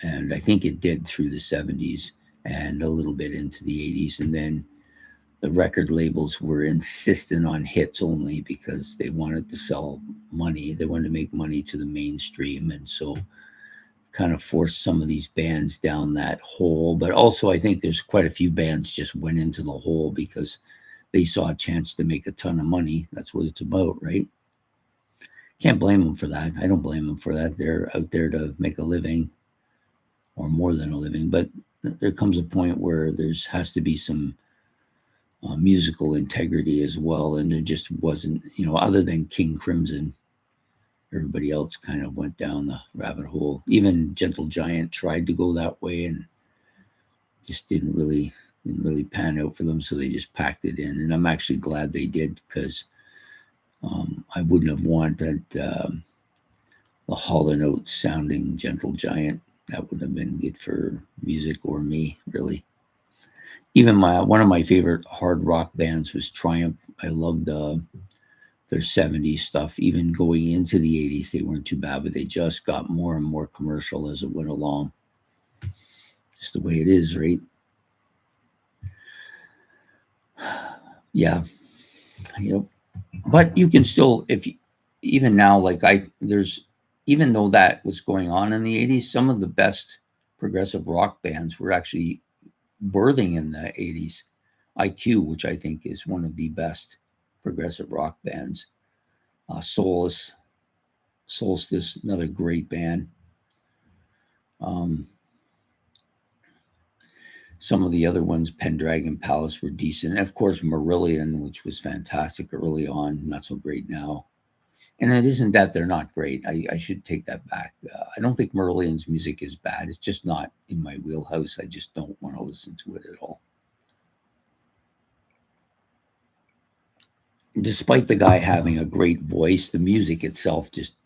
S1: and I think it did through the '70s and a little bit into the '80s, and then the record labels were insistent on hits only because they wanted to sell money. They wanted to make money to the mainstream, and so kind of forced some of these bands down that hole. But also, I think there's quite a few bands just went into the hole because they saw a chance to make a ton of money. That's what it's about, right? Can't blame them for that. I don't blame them for that. They're out there to make a living, or more than a living. But there comes a point where has to be some musical integrity as well, and there just wasn't. Other than King Crimson, everybody else kind of went down the rabbit hole. Even Gentle Giant tried to go that way and just didn't really pan out for them, so they just packed it in. And I'm actually glad they did, because I wouldn't have wanted the Hall & Oates sounding Gentle Giant. That wouldn't have been good for music or me, really. Even one of my favorite hard rock bands was Triumph. I loved their '70s stuff. Even going into the '80s, they weren't too bad, but they just got more and more commercial as it went along. Just the way it is, right? Yeah. But you can still, even now, even though that was going on in the '80s, some of the best progressive rock bands were actually birthing in the '80s. IQ, which I think is one of the best progressive rock bands. Solstice, another great band. Some of the other ones, Pendragon Palace, were decent. And of course, Marillion, which was fantastic early on, not so great now. And it isn't that they're not great. I should take that back. I don't think Marillion's music is bad. It's just not in my wheelhouse. I just don't want to listen to it at all. Despite the guy having a great voice, the music itself just,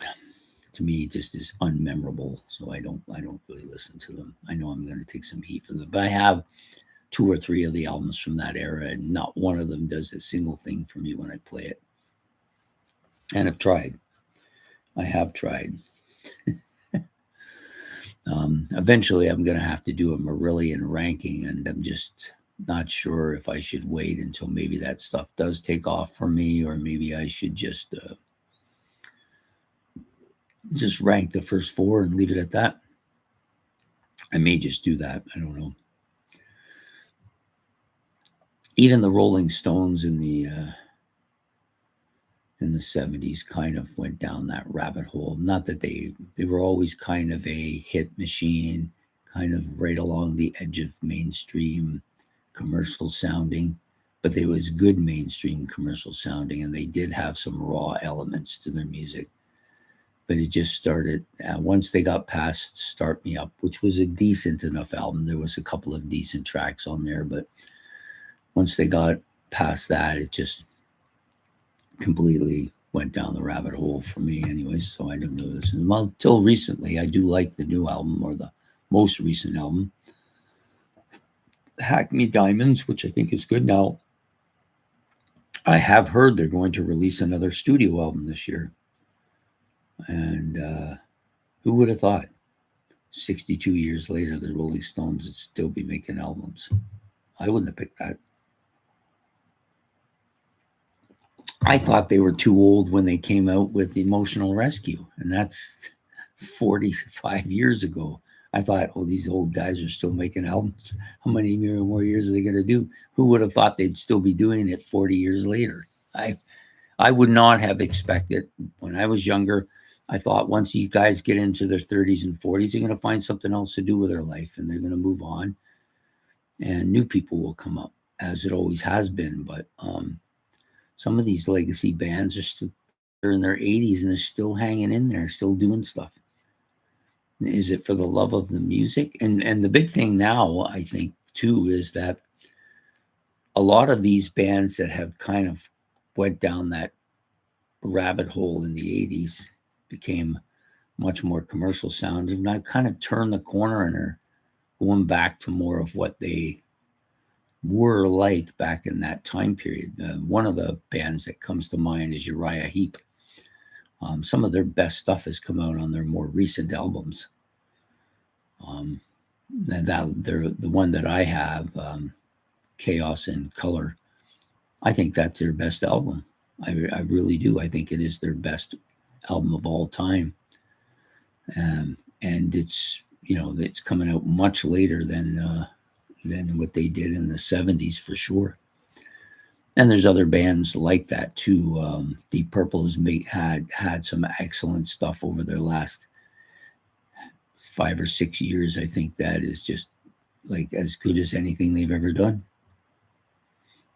S1: to me, just is unmemorable. So I don't really listen to them. I know I'm going to take some heat for them, but I have 2 or 3 of the albums from that era, and not one of them does a single thing for me when I play it. And I've tried. I have tried. Eventually, I'm going to have to do a Marillion ranking, and I'm just not sure if I should wait until maybe that stuff does take off for me, or maybe I should just rank the first 4 and leave it at that. I may just do that. I don't know. Even the Rolling Stones in the '70s kind of went down that rabbit hole. Not that they were always kind of a hit machine, kind of right along the edge of mainstream commercial sounding, but they was good mainstream commercial sounding, and they did have some raw elements to their music. But it just started once they got past Start Me Up, which was a decent enough album. There was a couple of decent tracks on there, but once they got past that, it just completely went down the rabbit hole for me anyways. So I didn't really listen to them until recently. I do like the new album, or the most recent album, Hack Me Diamonds, which I think is good. Now, I have heard they're going to release another studio album this year. And who would have thought 62 years later the Rolling Stones would still be making albums? I wouldn't have picked that. I thought they were too old when they came out with Emotional Rescue, and that's 45 years ago. I thought, oh, these old guys are still making albums. How many more years are they going to do? Who would have thought they'd still be doing it 40 years later? I would not have expected, when I was younger, I thought once you guys get into their 30s and 40s, they're going to find something else to do with their life and they're going to move on and new people will come up as it always has been. But some of these legacy bands are still they're in their 80s and they're still hanging in there, still doing stuff. Is it for the love of the music? And the big thing now, I think, too, is that a lot of these bands that have kind of went down that rabbit hole in the 80s became much more commercial sound and I kind of turned the corner and are going back to more of what they were like back in that time period. One of the bands that comes to mind is Uriah Heep. Some of their best stuff has come out on their more recent albums. They're the one that I have, Chaos in Color. I think that's their best album. I really do. I think it is their best album of all time. And it's coming out much later than what they did in the 70s for sure. And there's other bands like that too. Deep Purple has had some excellent stuff over their last 5 or 6 years. I think that is just like as good as anything they've ever done.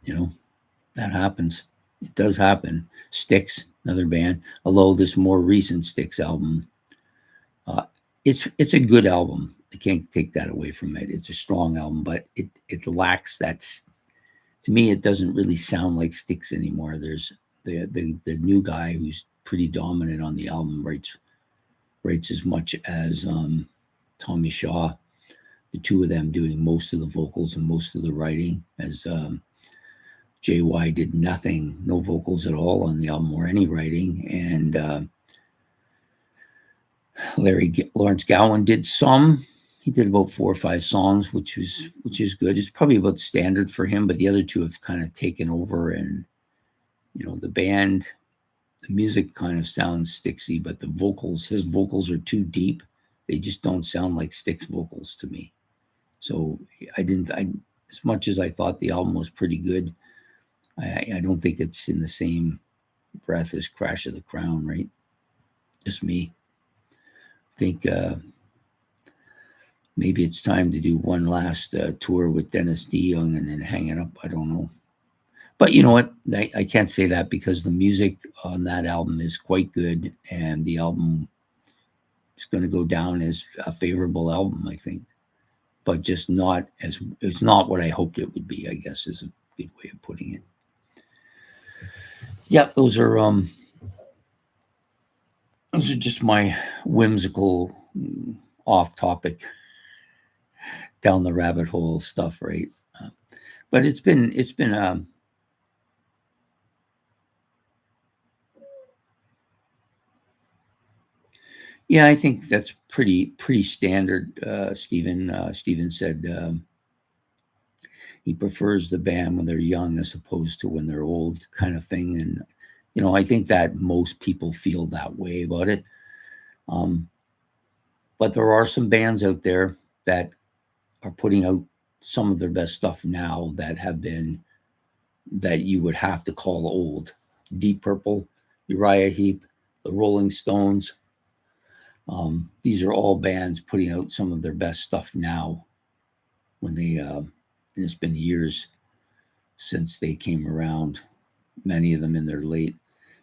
S1: That happens. It does happen. Styx, another band. Although this more recent Styx album, it's a good album. I can't take that away from it. It's a strong album, but it lacks that. To me, it doesn't really sound like Styx anymore. There's the new guy who's pretty dominant on the album writes as much as Tommy Shaw. The two of them doing most of the vocals and most of the writing, as JY did nothing, no vocals at all on the album or any writing, and Lawrence Gowan did some. He did about 4 or 5 songs, which is good. It's probably about standard for him, but the other two have kind of taken over, and the band, the music kind of sounds Styxy, but his vocals are too deep. They just don't sound like Styx vocals to me. So as much as I thought the album was pretty good, I don't think it's in the same breath as Crash of the Crown, right? Just me. I think maybe it's time to do one last tour with Dennis DeYoung and then hang it up. I don't know. But you know what? I can't say that because the music on that album is quite good, and the album is going to go down as a favorable album, I think. But just not as it's not what I hoped it would be, I guess, is a good way of putting it. Yeah, those are just my whimsical, off topic, down the rabbit hole stuff, right? But it's been yeah, I think that's pretty standard. Stephen said he prefers the band when they're young as opposed to when they're old, kind of thing. And I think that most people feel that way about it. But there are some bands out there that are putting out some of their best stuff now that you would have to call old. Deep Purple, Uriah Heep, the Rolling Stones. These are all bands putting out some of their best stuff now. When and it's been years since they came around. Many of them in their late.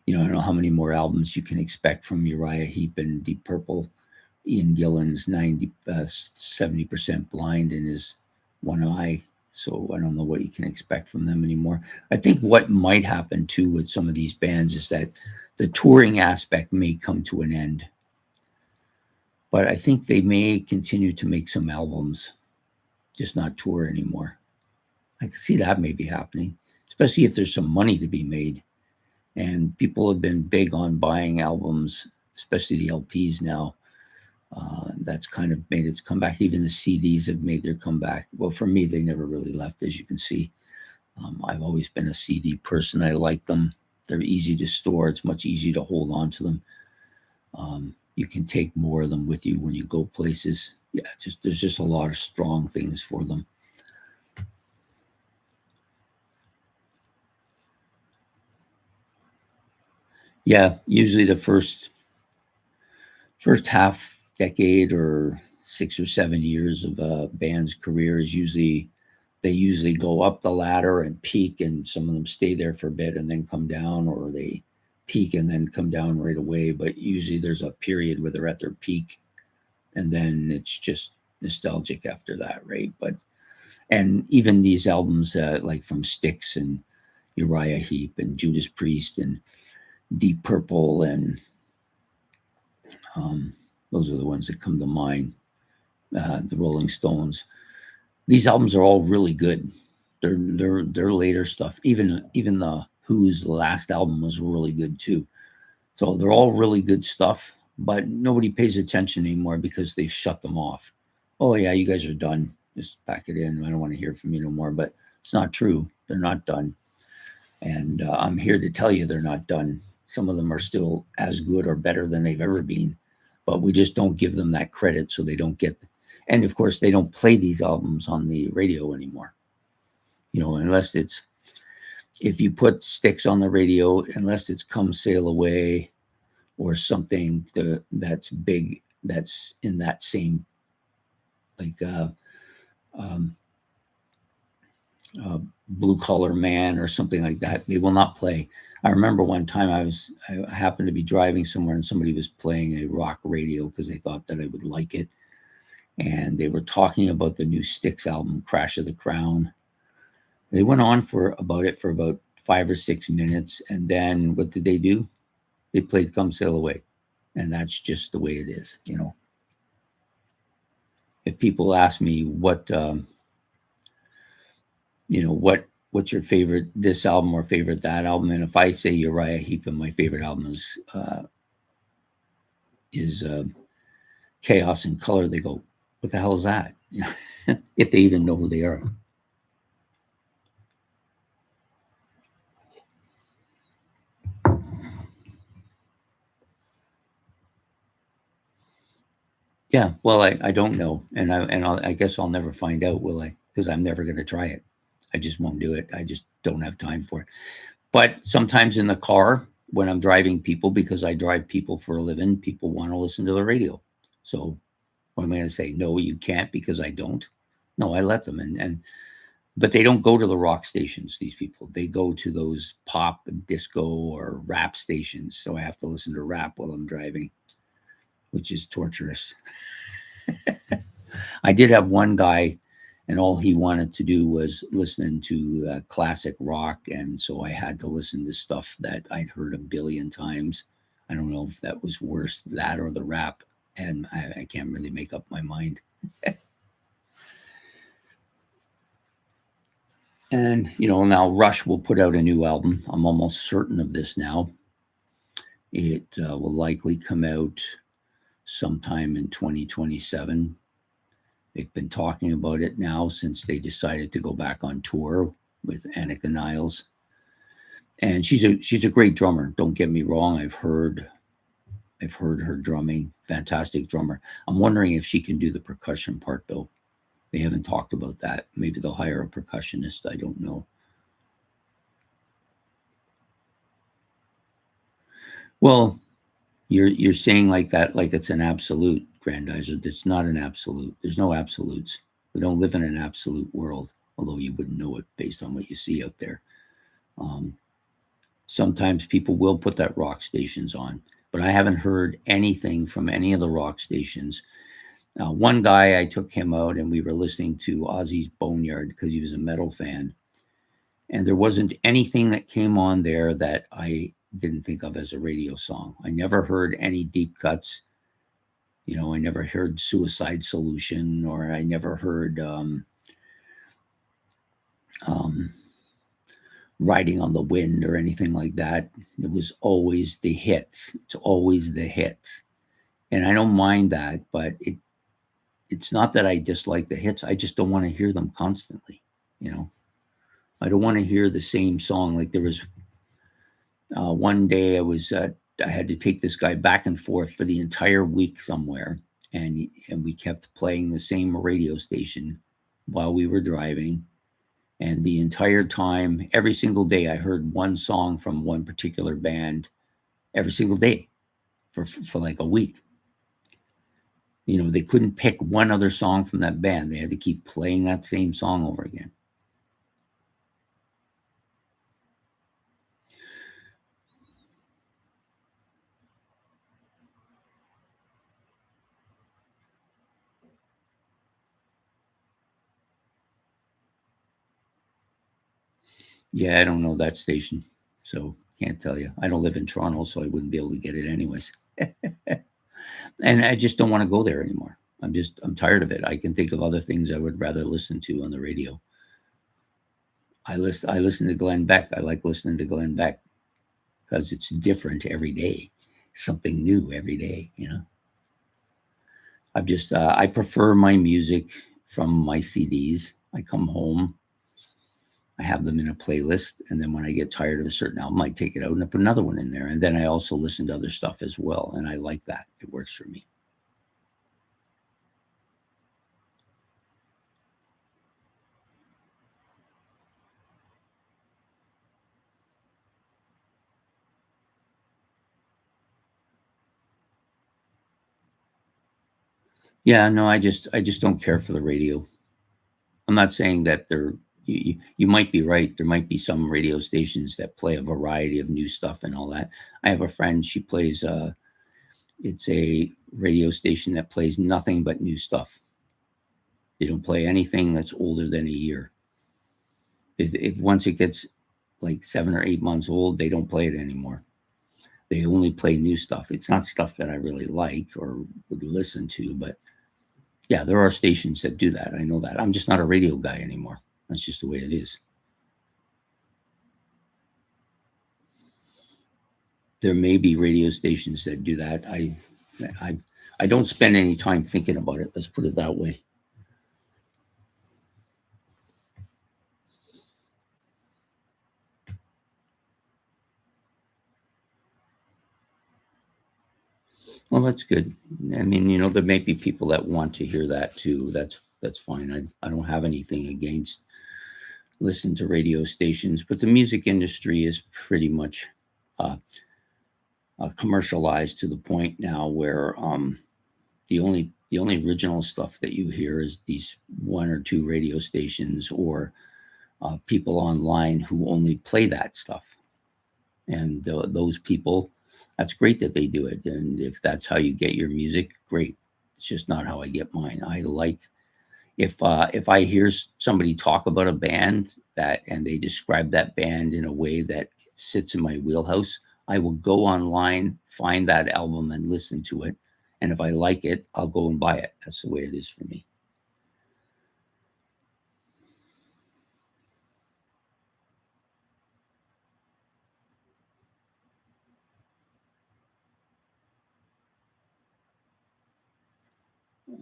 S1: I don't know how many more albums you can expect from Uriah Heep and Deep Purple. Ian Gillan's 70% blind in his one eye. So I don't know what you can expect from them anymore. I think what might happen too with some of these bands is that the touring aspect may come to an end. But I think they may continue to make some albums, just not tour anymore. I can see that maybe happening, especially if there's some money to be made. And people have been big on buying albums, especially the LPs now. That's kind of made its comeback. Even the CDs have made their comeback. Well, for me, they never really left, as you can see. I've always been a CD person. I like them. They're easy to store. It's much easier to hold on to them. You can take more of them with you when you go places. Yeah, there's just a lot of strong things for them. Yeah, usually the first first half decade or 6 or 7 years of a band's career is usually they usually go up the ladder and peak, and some of them stay there for a bit and then come down, or they peak and then come down right away. But usually there's a period where they're at their peak, and then it's just nostalgic after that, right? But and even these albums, like from Styx and Uriah Heep and Judas Priest and Deep Purple, and um, those are the ones that come to mind. The Rolling Stones. These albums are all really good. Their later stuff, even the Who's last album was really good too. So they're all really good stuff, but nobody pays attention anymore because they shut them off. Oh yeah, you guys are done. Just pack it in. I don't want to hear from you no more. But it's not true. They're not done, and I'm here to tell you they're not done. Some of them are still as good or better than they've ever been, but we just don't give them that credit, so they don't get. And of course, they don't play these albums on the radio anymore. Unless it's if you put Styx on the radio, unless it's Come Sail Away or something that's big, that's in that same like um, Blue Collar Man or something like that, they will not play. I remember one time I happened to be driving somewhere and somebody was playing a rock radio because they thought that I would like it, and they were talking about the new Styx album, Crash of the Crown. They went on for about 5 or 6 minutes, and then what did they do? They played Come Sail Away, and that's just the way it is. If people ask me what's your favorite this album or favorite that album, and if I say Uriah Heep and my favorite album is Chaos in Color, they go, "What the hell is that?" If they even know who they are. Yeah, well, I don't know, and I guess I'll never find out, will I? Because I'm never going to try it. I just won't do it. I just don't have time for it. But sometimes in the car when I'm driving people, because I drive people for a living, people want to listen to the radio. So what am I going to say? No, you can't because I don't. No, I let them, but they don't go to the rock stations. These people, they go to those pop and disco or rap stations. So I have to listen to rap while I'm driving, which is torturous. I did have one guy, and all he wanted to do was listening to classic rock, and so I had to listen to stuff that I'd heard a billion times. I don't know if that was worse, that or the rap, and I can't really make up my mind. And now Rush will put out a new album. I'm almost certain of this now. It will likely come out sometime in 2027. They've been talking about it now since they decided to go back on tour with Annika Niles. And she's a great drummer. Don't get me wrong. I've heard her drumming. Fantastic drummer. I'm wondering if she can do the percussion part though. They haven't talked about that. Maybe they'll hire a percussionist. I don't know. Well, you're saying like that, like it's an absolute, Grandizer. It's not an absolute. There's no absolutes. We don't live in an absolute world, although you wouldn't know it based on what you see out there. Sometimes people will put that rock stations on, but I haven't heard anything from any of the rock stations. One guy, I took him out and we were listening to Ozzy's Boneyard because he was a metal fan. And there wasn't anything that came on there that I didn't think of as a radio song. I never heard any deep cuts. I never heard Suicide Solution, or I never heard Riding on the Wind or anything like that. It was always the hits. It's always the hits. And I don't mind that, but it's not that I dislike the hits. I just don't want to hear them constantly. I don't want to hear the same song. Like there was one day I had to take this guy back and forth for the entire week somewhere, and we kept playing the same radio station while we were driving. And the entire time, every single day, I heard one song from one particular band every single day for like a week. They couldn't pick one other song from that band. They had to keep playing that same song over again. Yeah, I don't know that station, so can't tell you. I don't live in Toronto, so I wouldn't be able to get it anyways. And I just don't want to go there anymore. I'm tired of it. I can think of other things I would rather listen to on the radio. I listen to Glenn Beck. I like listening to Glenn Beck because it's different every day, something new every day. I prefer my music from my CDs. I come home, I have them in a playlist, and then when I get tired of a certain album, I take it out and I put another one in there. And then I also listen to other stuff as well, and I like that. It works for me. Yeah, no, I just don't care for the radio. I'm not saying that you might be right. There might be some radio stations that play a variety of new stuff and all that. I have a friend, she plays it's a radio station that plays nothing but new stuff. They don't play anything that's older than a year. If once it gets like 7 or 8 months old, they don't play it anymore. They only play new stuff. It's not stuff that I really like or would listen to, but yeah, there are stations that do that. I know that. I'm just not a radio guy anymore. That's just the way it is. There may be radio stations that do that. I I don't spend any time thinking about it. Let's put it that way. Well, that's good. I mean, there may be people that want to hear that too. That's fine. I don't have anything against listen to radio stations, but the music industry is pretty much uh, commercialized to the point now where the only original stuff that you hear is these one or two radio stations or people online who only play that stuff. And those people, that's great that they do it. And if that's how you get your music, great. It's just not how I get mine. I like if I hear somebody talk about a band that and they describe that band in a way that sits in my wheelhouse, I will go online, find that album, and listen to it. And if I like it, I'll go and buy it. That's the way it is for me.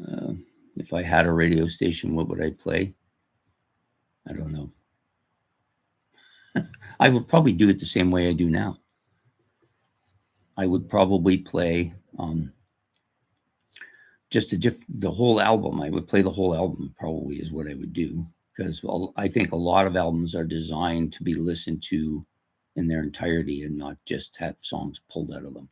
S1: Uh, if I had a radio station, what would I play? I don't know. I would probably do it the same way I do now. I would probably play just the whole album. I would play the whole album. Probably is what I would do because I think a lot of albums are designed to be listened to in their entirety and not just have songs pulled out of them.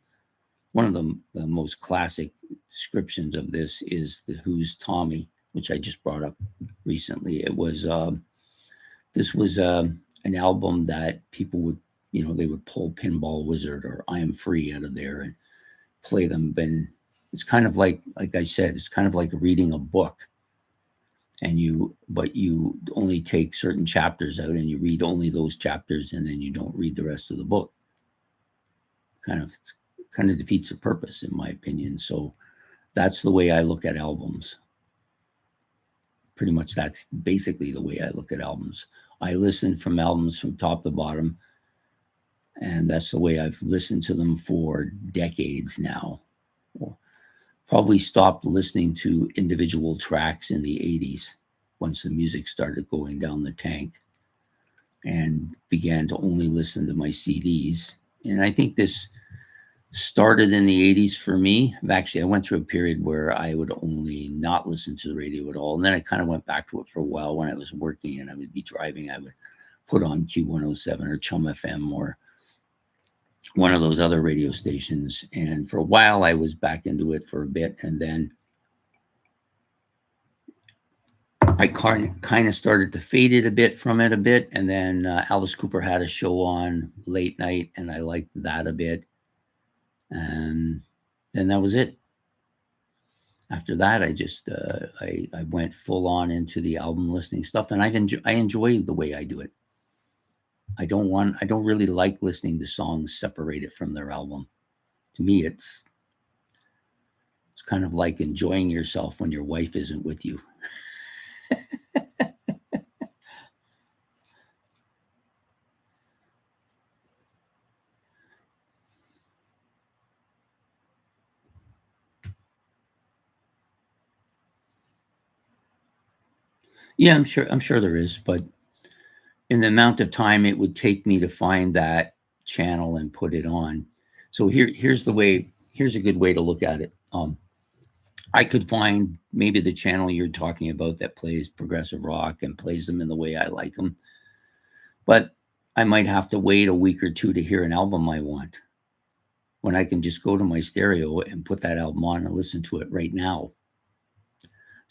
S1: One of the most classic descriptions of this is the Who's Tommy, which I just brought up recently. This was an album that people would they would pull Pinball Wizard or I Am Free out of there and play them. And it's kind of like I said, it's kind of like reading a book. But you only take certain chapters out and you read only those chapters and then you don't read the rest of the book. Kind of kind of defeats the purpose, in my opinion. So that's the way I look at albums. Pretty much that's basically the way I look at albums. I listen from albums from top to bottom, and that's the way I've listened to them for decades now. Probably stopped listening to individual tracks in the 80s once the music started going down the tank and began to only listen to my CDs. And I think this started in the 80s for me. Actually, I went through a period where I would only not listen to the radio at all. And then I kind of went back to it for a while when I was working and I would be driving. I would put on Q107 or Chum FM or one of those other radio stations. And for a while, I was back into it for a bit. And then I kind of started to fade it a bit from it a bit, and then Alice Cooper had a show on late night, and I liked that a bit, and then that was it. After that, I just I went full on into the album listening stuff, and I enjoy the way I do it. I don't really like listening to songs separated from their album. To me, it's kind of like enjoying yourself when your wife isn't with you. Yeah, I'm sure there is, but in the amount of time it would take me to find that channel and put it on. So here's a good way to look at it. I could find maybe the channel you're talking about that plays progressive rock and plays them in the way I like them, but I might have to wait a week or two to hear an album I want, when I can just go to my stereo and put that album on and listen to it right now.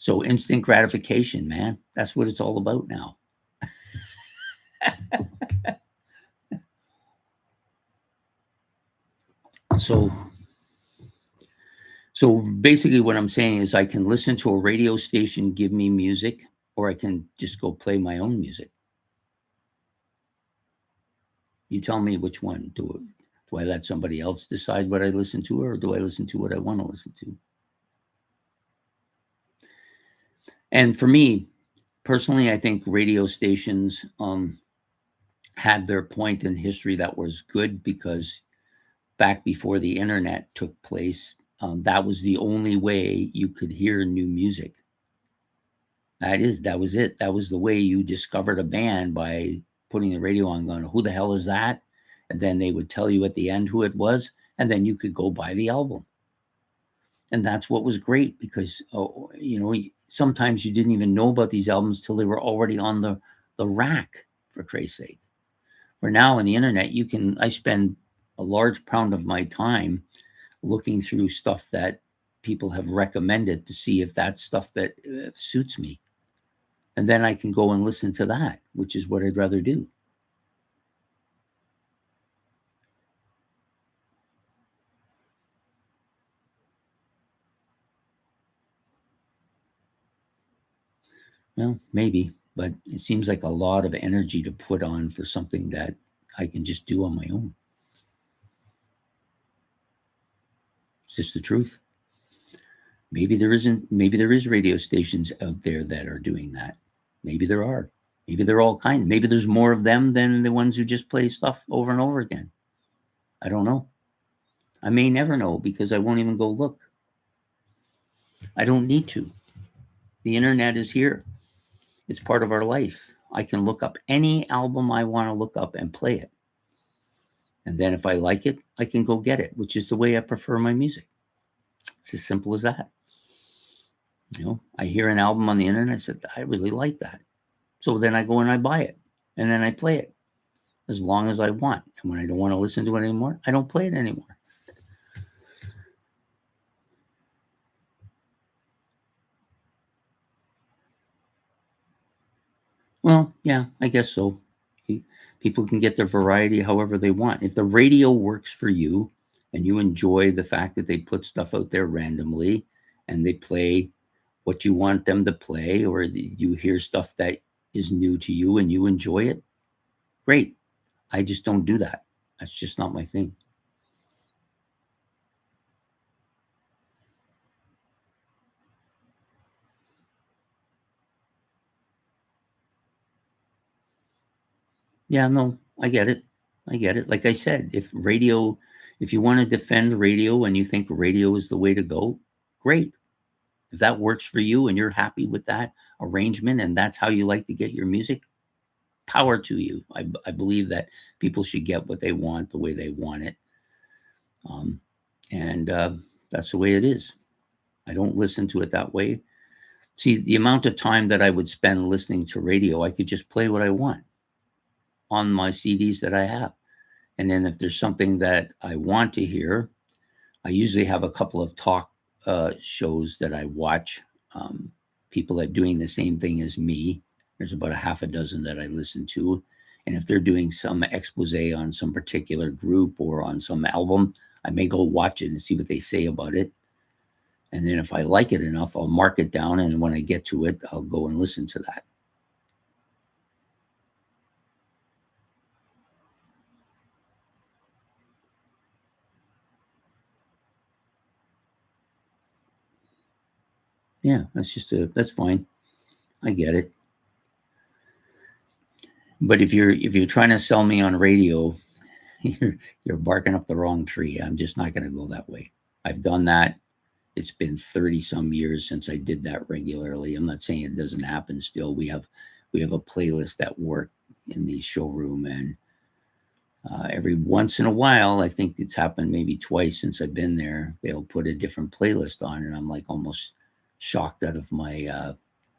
S1: So instant gratification, man, that's what it's all about now. So So basically, what I'm saying is I can listen to a radio station give me music, or I can just go play my own music. You tell me which one. Do I let somebody else decide what I listen to, or do I listen to what I want to listen to? And for me, personally, I think radio stations had their point in history that was good, because back before the internet took place, that was the only way you could hear new music. That was it. That was the way you discovered a band, by putting the radio on, going, "Who the hell is that?" And then they would tell you at the end who it was, and then you could go buy the album. And that's what was great, because sometimes you didn't even know about these albums till they were already on the rack. For Christ's sake, for now on the internet, I spend a large pound of my time looking through stuff that people have recommended to see if that's stuff that suits me. And then I can go and listen to that, which is what I'd rather do. Well, maybe, but it seems like a lot of energy to put on for something that I can just do on my own. It's just the truth. Maybe there is radio stations out there that are doing that. Maybe there are. Maybe they're all kind. Maybe there's more of them than the ones who just play stuff over and over again. I don't know. I may never know, because I won't even go look. I don't need to. The internet is here. It's part of our life. I can look up any album I want to look up and play it. And then if I like it, I can go get it, which is the way I prefer my music. It's as simple as that. I hear an album on the internet, I said, I really like that. So then I go and I buy it, and then I play it as long as I want. And when I don't want to listen to it anymore, I don't play it anymore. Well, yeah, I guess so. People can get their variety however they want. If the radio works for you and you enjoy the fact that they put stuff out there randomly and they play what you want them to play, or you hear stuff that is new to you and you enjoy it, great. I just don't do that. That's just not my thing. Yeah, no, I get it. I get it. Like I said, if you want to defend radio and you think radio is the way to go, great. If that works for you and you're happy with that arrangement and that's how you like to get your music, power to you. I believe that people should get what they want the way they want it. And that's the way it is. I don't listen to it that way. See, the amount of time that I would spend listening to radio, I could just play what I want on my CDs that I have. And then if there's something that I want to hear, I usually have a couple of talk shows that I watch. people that doing the same thing as me. There's about a half a dozen that I listen to. And if they're doing some expose on some particular group or on some album, I may go watch it and see what they say about it. And then if I like it enough, I'll mark it down. And when I get to it, I'll go and listen to that. Yeah, that's fine. I get it. But if you're trying to sell me on radio, you're barking up the wrong tree. I'm just not going to go that way. I've done that. It's been 30 some years since I did that regularly. I'm not saying it doesn't happen still. We have a playlist at work in the showroom, and every once in a while, I think it's happened maybe twice since I've been there, they'll put a different playlist on, and I'm like almost shocked out of my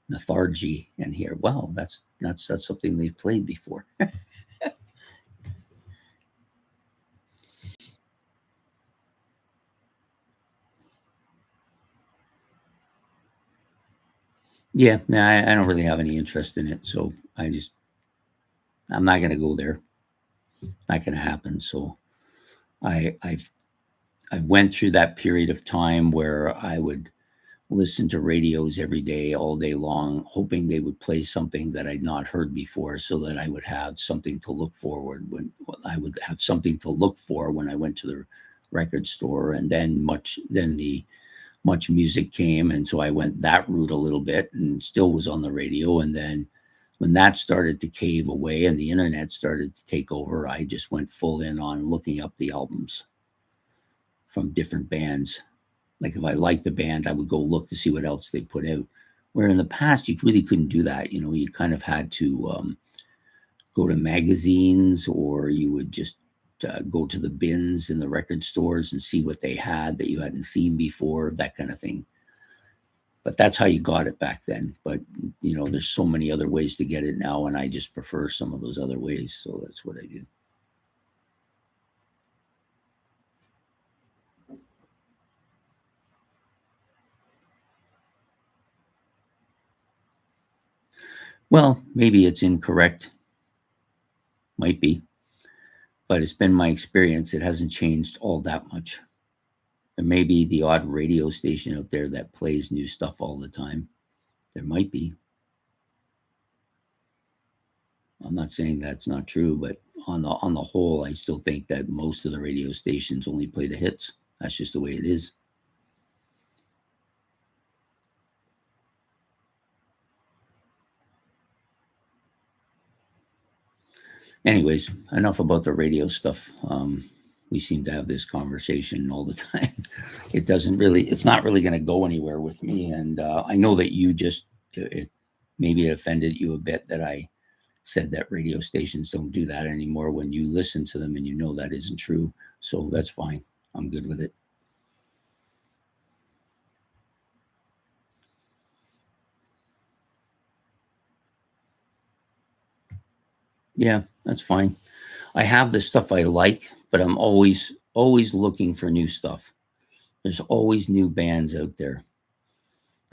S1: lethargy and hear, wow, that's something they've played before. Yeah, no, I don't really have any interest in it, so I'm not going to go there. Not going to happen. So I've I went through that period of time where I would listen to radios every day, all day long, hoping they would play something that I'd not heard before, so that I would have something to look forward when I would have something to look for when I went to the record store. And then the much music came, and so I went that route a little bit, and still was on the radio. And then when that started to cave away and the internet started to take over, I just went full in on looking up the albums from different bands. Like if I liked the band, I would go look to see what else they put out. Where in the past, you really couldn't do that. You kind of had to go to magazines, or you would just go to the bins in the record stores and see what they had that you hadn't seen before, that kind of thing. But that's how you got it back then. But there's so many other ways to get it now, and I just prefer some of those other ways. So that's what I do. Well, maybe it's incorrect, might be, but it's been my experience. It hasn't changed all that much. There may be the odd radio station out there that plays new stuff all the time. There might be. I'm not saying that's not true, but on the whole, I still think that most of the radio stations only play the hits. That's just the way it is. Anyways, enough about the radio stuff. We seem to have this conversation all the time. It's not really going to go anywhere with me. And I know that maybe it offended you a bit that I said that radio stations don't do that anymore when you listen to them and that isn't true. So that's fine. I'm good with it. Yeah, that's fine. I have the stuff I like, but I'm always looking for new stuff. There's always new bands out there.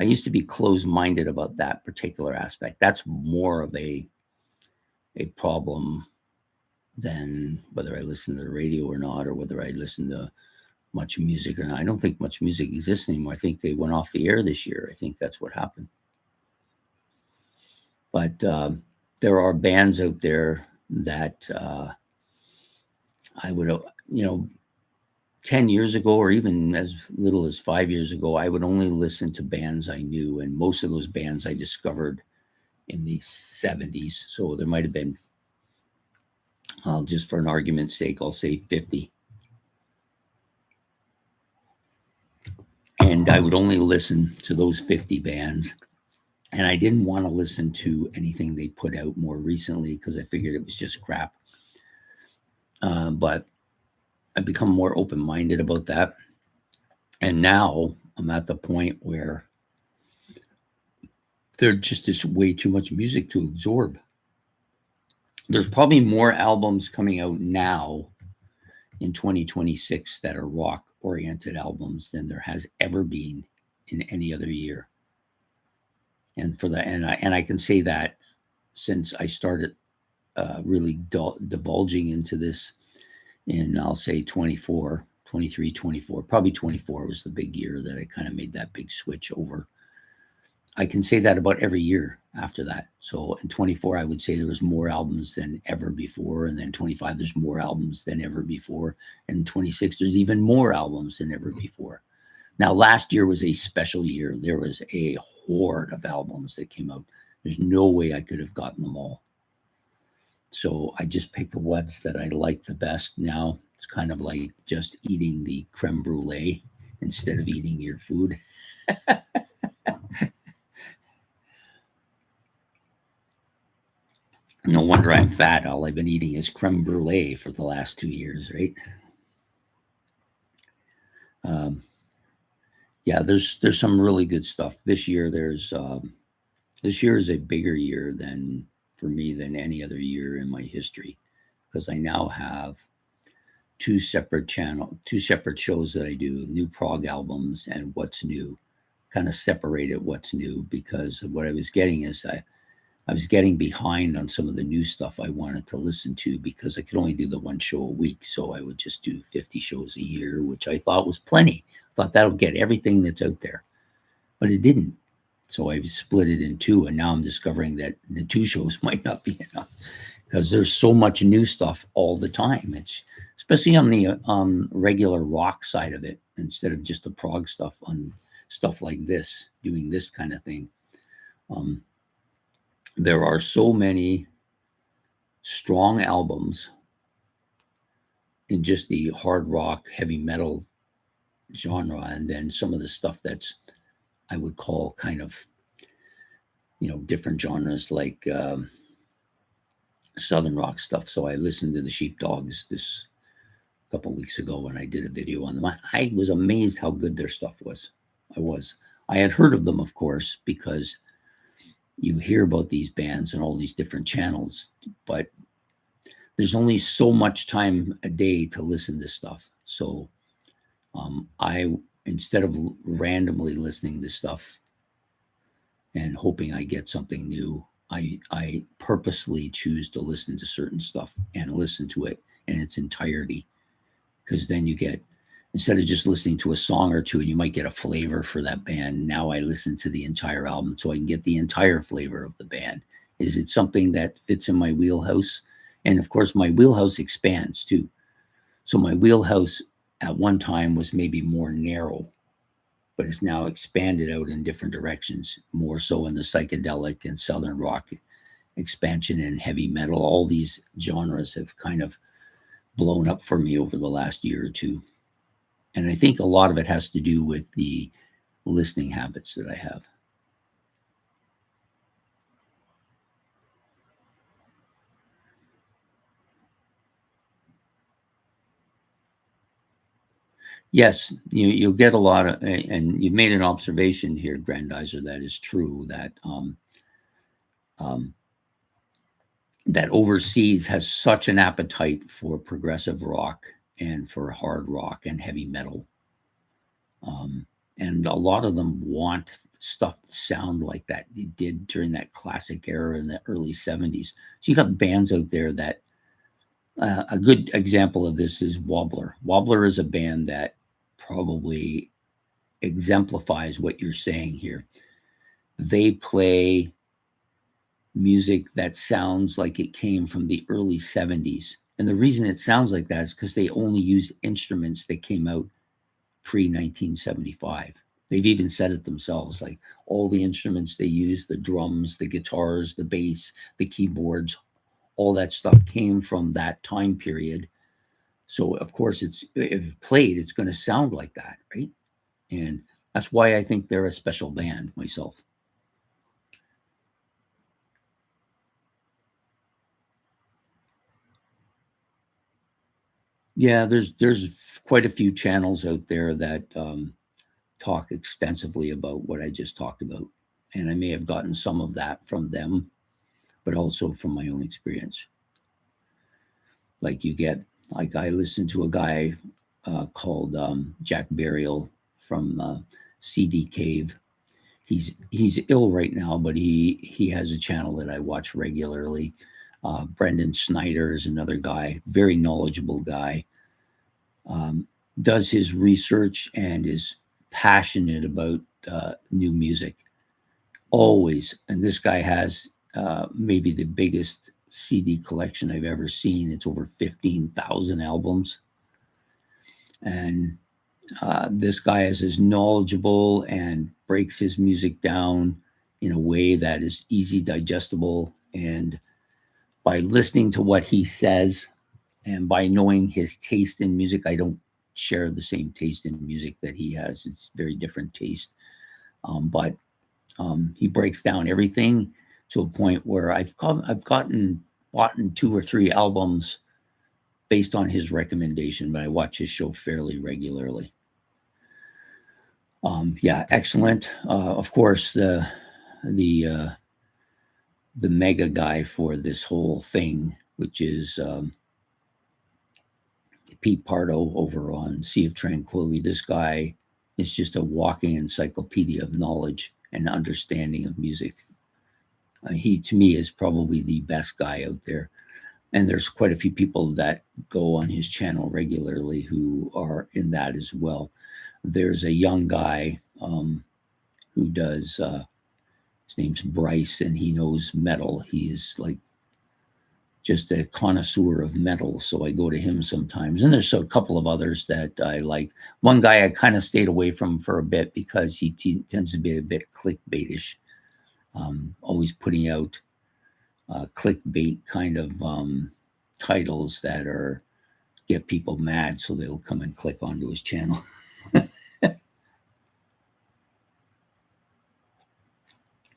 S1: I used to be closed-minded about that particular aspect. That's more of a problem than whether I listen to the radio or not, or whether I listen to much music or not. I don't think much music exists anymore. I think they went off the air this year. I think that's what happened. But there are bands out there that I would, 10 years ago, or even as little as 5 years ago, I would only listen to bands I knew. And most of those bands I discovered in the 70s. So there might have been, just for an argument's sake, I'll say 50. And I would only listen to those 50 bands. And I didn't want to listen to anything they put out more recently because I figured it was just crap. But I've become more open minded about that. And now I'm at the point where there just is way too much music to absorb. There's probably more albums coming out now in 2026 that are rock oriented albums than there has ever been in any other year. And for that, and I can say that since I started really divulging into this in, I'll say 24, 23, 24, probably 24 was the big year that I kind of made that big switch over. I can say that about every year after that. So in 24, I would say there was more albums than ever before. And then 25, there's more albums than ever before. And 26, there's even more albums than ever before. Now, last year was a special year. There was a horde of albums that came out. There's no way I could have gotten them all. So I just picked the ones that I like the best. Now it's kind of like just eating the creme brulee instead of eating your food. No wonder I'm fat. All I've been eating is creme brulee for the last 2 years, right? Um, yeah, there's some really good stuff this year. This year is a bigger year than for me than any other year in my history because I now have two separate shows that I do, new prog albums and what's new. Kind of separated what's new because what I was getting is I was getting behind on some of the new stuff I wanted to listen to because I could only do the one show a week. So I would just do 50 shows a year, which I thought was plenty. I thought that'll get everything that's out there, but it didn't. So I split it in two, and now I'm discovering that the two shows might not be enough because there's so much new stuff all the time. It's especially on the regular rock side of it instead of just the prog stuff on stuff like this, doing this kind of thing. Um, there are so many strong albums in just the hard rock, heavy metal genre, and then some of the stuff that's I would call kind of different genres like southern rock stuff. So I listened to the Sheepdogs this couple of weeks ago when I did a video on them. I was amazed how good their stuff was. I was. I had heard of them, of course, because you hear about these bands and all these different channels, but there's only so much time a day to listen to stuff. So I, instead of randomly listening to stuff and hoping I get something new, I purposely choose to listen to certain stuff and listen to it in its entirety. Because then you get, instead of just listening to a song or two, and you might get a flavor for that band. Now I listen to the entire album so I can get the entire flavor of the band. Is it something that fits in my wheelhouse? And of course, my wheelhouse expands too. So my wheelhouse at one time was maybe more narrow, but it's now expanded out in different directions, more so in the psychedelic and southern rock expansion and heavy metal. All these genres have kind of blown up for me over the last year or two. And I think a lot of it has to do with the listening habits that I have. Yes, you'll get a lot of, and you've made an observation here, Grandizer, that is true. Um, that overseas has such an appetite for progressive rock and for hard rock and heavy metal. Um, and a lot of them want stuff to sound like that it did during that classic era in the early 70s. So you got bands out there that, a good example of this is Wobbler. Wobbler is a band that probably exemplifies what you're saying here. They play music that sounds like it came from the early 70s. And the reason it sounds like that is because they only use instruments that came out pre 1975. They've even said it themselves, like all the instruments they use, the drums, the guitars, the bass, the keyboards, all that stuff came from that time period. So of course if played, it's going to sound like that, right? And that's why I think they're a special band myself. Yeah, there's quite a few channels out there that talk extensively about what I just talked about, and I may have gotten some of that from them, but also from my own experience. Like you get, like I listened to a guy called Jack Burial from CD Cave. He's ill right now, but he has a channel that I watch regularly. Brendan Snyder is another guy, very knowledgeable guy. Um, does his research and is passionate about new music always. And this guy has maybe the biggest CD collection I've ever seen. It's over 15,000 albums. And this guy is as knowledgeable and breaks his music down in a way that is easy digestible. And by listening to what he says and by knowing his taste in music, I don't share the same taste in music that he has. It's very different taste. But he breaks down everything to a point where I've gotten bought in 2 or 3 albums based on his recommendation, but I watch his show fairly regularly. Yeah, excellent. Of course, the uh, the mega guy for this whole thing, which is Pete Pardo over on Sea of Tranquility. This guy is just a walking encyclopedia of knowledge and understanding of music. He, to me, is probably the best guy out there. And there's quite a few people that go on his channel regularly who are in that as well. There's a young guy who does, his name's Bryce, and he knows metal. He's like just a connoisseur of metal. So I go to him sometimes. And there's a couple of others that I like. One guy I kind of stayed away from for a bit because he tends to be a bit clickbaitish, always putting out clickbait kind of titles that are get people mad so they'll come and click onto his channel.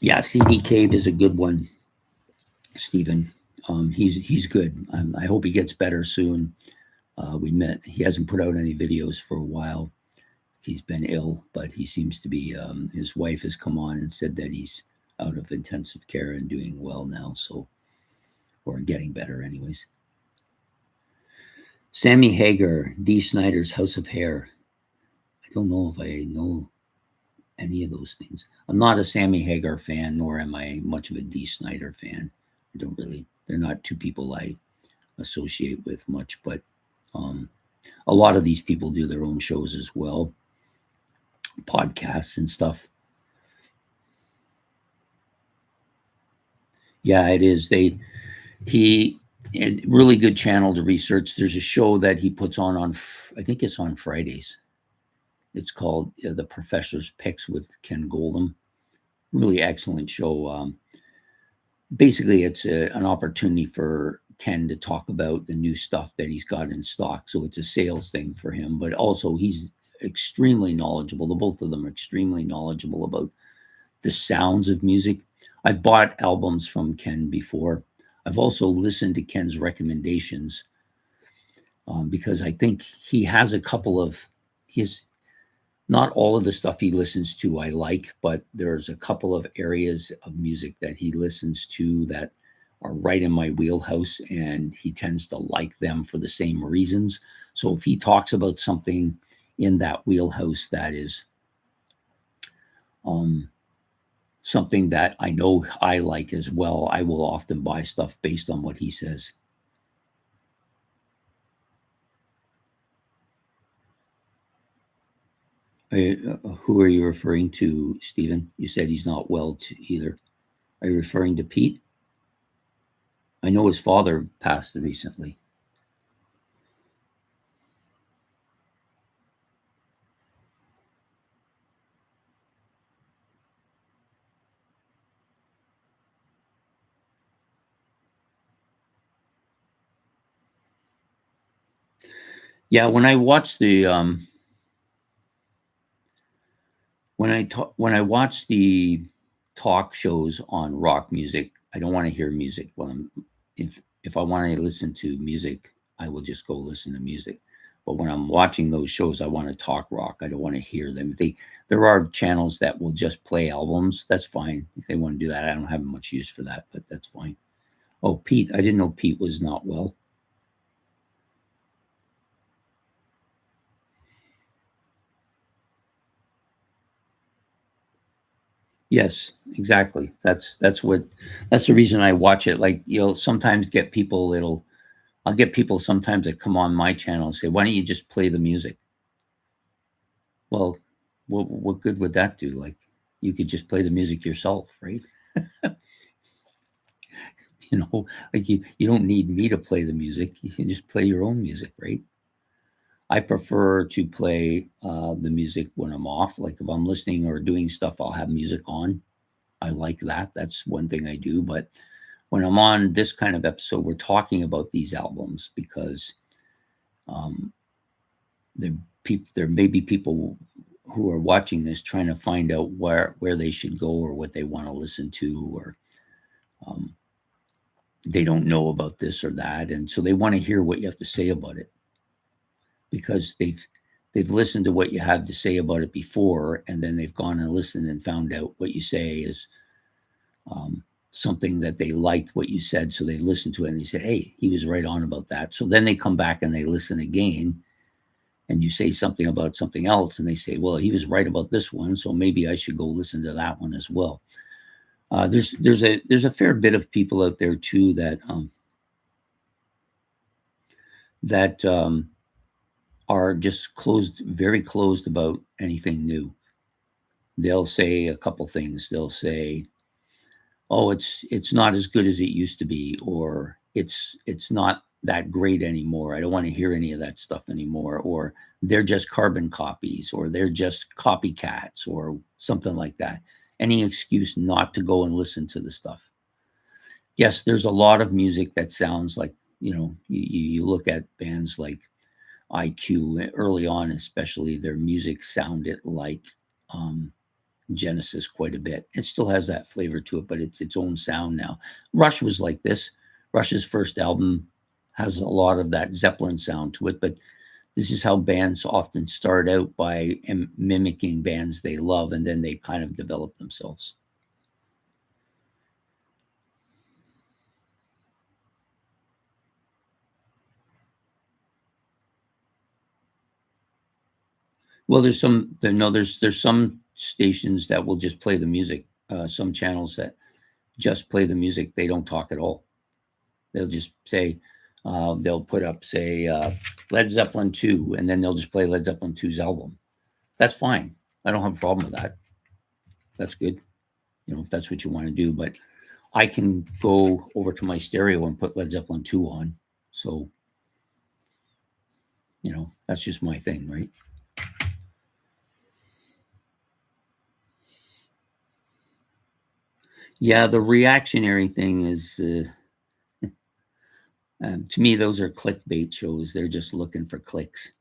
S1: Yeah, CD Cave is a good one, Stephen. He's good. I hope he gets better soon. We met. He hasn't put out any videos for a while. He's been ill, but he seems to be. His wife has come on and said that he's out of intensive care and doing well now. So, or getting better, anyways. Sammy Hagar, D. Snyder's House of Hair. I don't know if I know any of those things. I'm not a Sammy Hagar fan, nor am I much of a D. Snyder fan. I don't really. They're not two people I associate with much, but a lot of these people do their own shows as well, podcasts and stuff. Yeah, it is. He and really good channel to research. There's a show that he puts on I think it's on Fridays. It's called The Professor's Picks with Ken Goldham. Really excellent show. Basically, it's an opportunity for Ken to talk about the new stuff that he's got in stock. So it's a sales thing for him, but also he's extremely knowledgeable. The both of them are extremely knowledgeable about the sounds of music. I've bought albums from Ken before. I've also listened to Ken's recommendations because I think he has a couple of his. Not all of the stuff he listens to I like, but there's a couple of areas of music that he listens to that are right in my wheelhouse, and he tends to like them for the same reasons. So if he talks about something in that wheelhouse that is something that I know I like as well, I will often buy stuff based on what he says. Who are you referring to, Stephen? You said he's not well either. Are you referring to Pete? I know his father passed recently. Yeah, when I watch the when I watch the talk shows on rock music, I don't want to hear music. Well, if I want to listen to music, I will just go listen to music. But when I'm watching those shows, I want to talk rock. I don't want to hear them. There are channels that will just play albums. That's fine if they want to do that. I don't have much use for that, but that's fine. Oh, Pete, I didn't know Pete was not well. Yes, exactly. That's the reason I watch it. Like you'll sometimes get people that'll I'll get people sometimes that come on my channel and say, "Why don't you just play the music?" Well, what good would that do? Like you could just play the music yourself, right? You know, like you don't need me to play the music. You can just play your own music, right? I prefer to play the music when I'm off. Like if I'm listening or doing stuff, I'll have music on. I like that. That's one thing I do. But when I'm on this kind of episode, we're talking about these albums because um, there, there may be people who are watching this trying to find out where they should go or what they want to listen to, or um, they don't know about this or that, and so they want to hear what you have to say about it because they've listened to what you had to say about it before, and then they've gone and listened and found out what you say is um, something that they liked what you said, so they listened to it and they said, "Hey, he was right on about that." So then they come back and they listen again, and you say something about something else, and they say, "Well, he was right about this one, so maybe I should go listen to that one as well." There's a fair bit of people out there too that are just closed, very closed about anything new. They'll say a couple things. They'll say, "Oh, it's not as good as it used to be," or it's not that great anymore. I don't want to hear any of that stuff anymore, or they're just carbon copies, or they're just copycats, or something like that. Any excuse not to go and listen to the stuff. Yes, there's a lot of music that sounds like, you look at bands like IQ early on, especially their music sounded like um, Genesis quite a bit. It still has that flavor to it, but it's its own sound now. Rush was like this. Rush's first album has a lot of that Zeppelin sound to it, but this is how bands often start out by mimicking bands they love, and then they kind of develop themselves. Well, there's some stations that will just play the music. Some channels that just play the music. They don't talk at all. They'll just say, they'll put up, say, Led Zeppelin 2, and then they'll just play Led Zeppelin 2's album. That's fine. I don't have a problem with that. That's good, if that's what you want to do. But I can go over to my stereo and put Led Zeppelin 2 on. So, that's just my thing, right? Yeah, the reactionary thing is, to me, those are clickbait shows. They're just looking for clicks.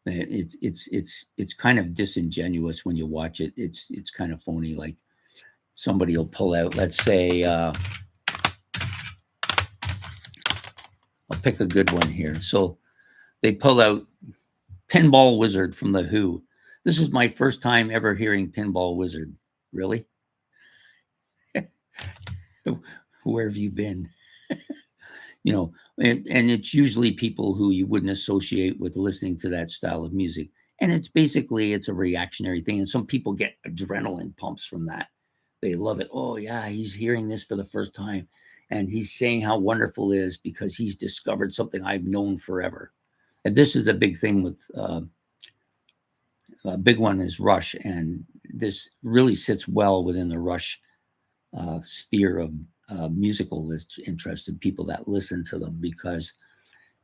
S1: It's kind of disingenuous when you watch it. It's kind of phony. Like somebody will pull out, let's say, I'll pick a good one here. So they pull out Pinball Wizard from The Who. This is my first time ever hearing Pinball Wizard. Really? Where have you been? And it's usually people who you wouldn't associate with listening to that style of music. And it's a reactionary thing. And some people get adrenaline pumps from that. They love it. Oh, yeah, he's hearing this for the first time. And he's saying how wonderful it is because he's discovered something I've known forever. And this is the big thing with a big one is Rush. And this really sits well within the Rush sphere of musical interest and people that listen to them, because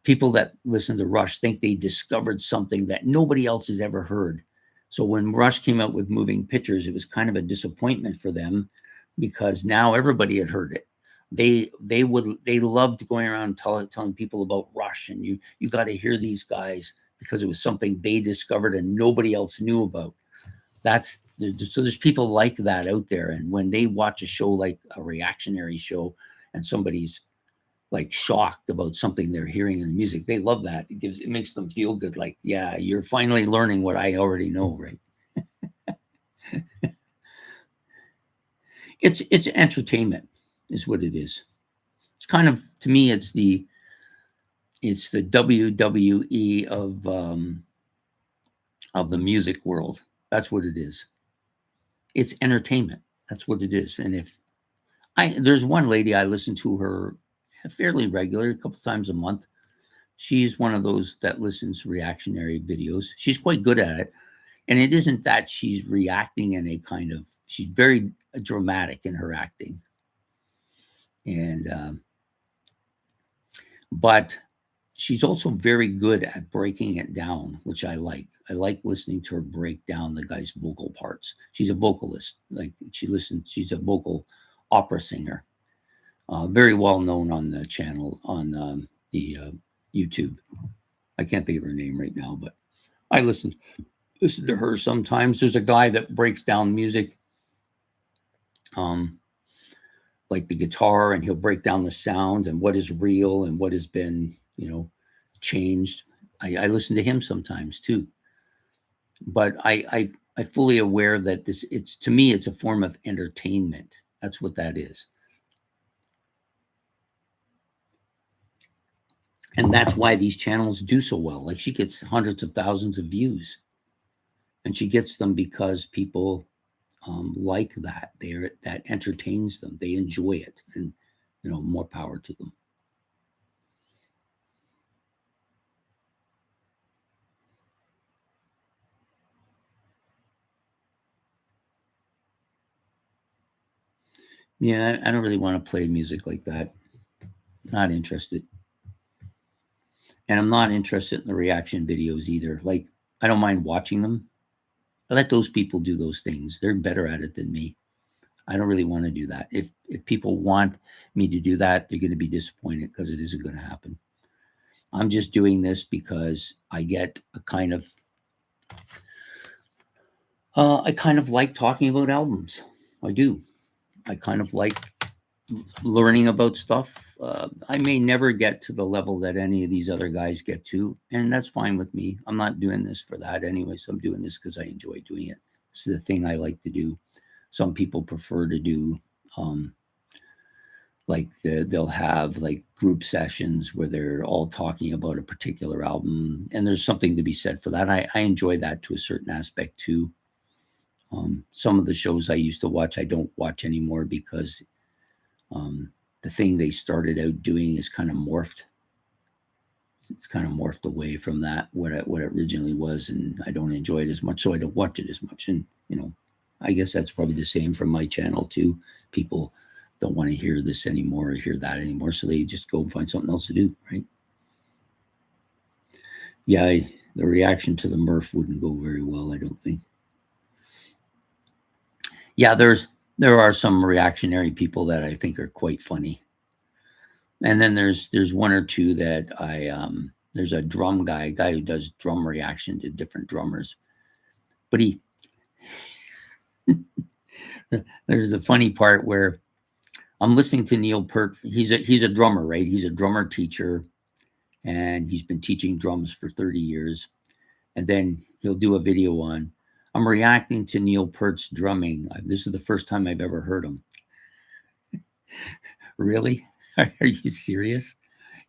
S1: people that listen to Rush think they discovered something that nobody else has ever heard. So when Rush came out with Moving Pictures, it was kind of a disappointment for them because now everybody had heard it. They loved going around telling people about Rush, and you got to hear these guys because it was something they discovered and nobody else knew about. So there's people like that out there, and when they watch a show like a reactionary show and somebody's like shocked about something they're hearing in the music, they love that. It makes them feel good, like, yeah, you're finally learning what I already know, right? It's entertainment is what it is. It's kind of, to me, it's the WWE of the music world. That's what it is. It's entertainment. That's what it is. And if there's one lady I listen to her fairly regular, a couple times a month. She's one of those that listens to reactionary videos. She's quite good at it. And it isn't that she's reacting in a kind of, she's very dramatic in her acting. And, but she's also very good at breaking it down, which I like. I like listening to her break down the guy's vocal parts. She's a vocalist. Like she's a vocal opera singer. Very well known on the channel, on the YouTube. I can't think of her name right now, but I listen to her sometimes. There's a guy that breaks down music, like the guitar, and he'll break down the sounds and what is real and what has been, changed. I listen to him sometimes too. But I fully aware that it's to me, it's a form of entertainment. That's what that is. And that's why these channels do so well. Like she gets hundreds of thousands of views. And she gets them because people like that. That entertains them. They enjoy it. And, more power to them. Yeah, I don't really want to play music like that. Not interested. And I'm not interested in the reaction videos either. Like, I don't mind watching them. I let those people do those things. They're better at it than me. I don't really want to do that. If people want me to do that, they're going to be disappointed because it isn't going to happen. I'm just doing this because I get a kind of I kind of like talking about albums. I do. I kind of like learning about stuff. I may never get to the level that any of these other guys get to, and that's fine with me. I'm not doing this for that anyway. So I'm doing this because I enjoy doing it. It's the thing I like to do. Some people prefer to do like they'll have like group sessions where they're all talking about a particular album, and there's something to be said for that. I enjoy that to a certain aspect too. Some of the shows I used to watch, I don't watch anymore because the thing they started out doing is kind of morphed. It's kind of morphed away from that what it originally was, and I don't enjoy it as much, so I don't watch it as much. And I guess that's probably the same for my channel too. People don't want to hear this anymore or hear that anymore, so they just go and find something else to do, right? Yeah, the reaction to the Murph wouldn't go very well, I don't think. Yeah, there are some reactionary people that I think are quite funny. And then there's one or two that there's a drum guy, a guy who does drum reaction to different drummers. But there's a funny part where I'm listening to Neil Peart. He's a drummer, right? He's a drummer teacher, and he's been teaching drums for 30 years. And then he'll do a video on, I'm reacting to Neil Peart's drumming. This is the first time I've ever heard him. Really? Are you serious?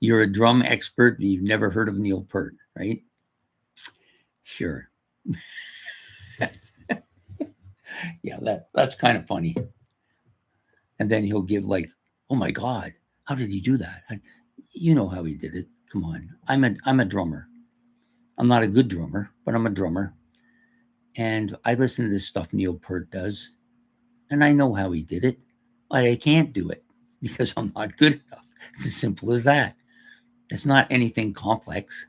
S1: You're a drum expert, but you've never heard of Neil Peart, right? Sure. Yeah, that's kind of funny. And then he'll give like, oh my God, how did he do that? You know how he did it. Come on. I'm a drummer. I'm not a good drummer, but I'm a drummer. And I listen to this stuff Neil Peart does, and I know how he did it, but I can't do it because I'm not good enough. It's as simple as that. It's not anything complex.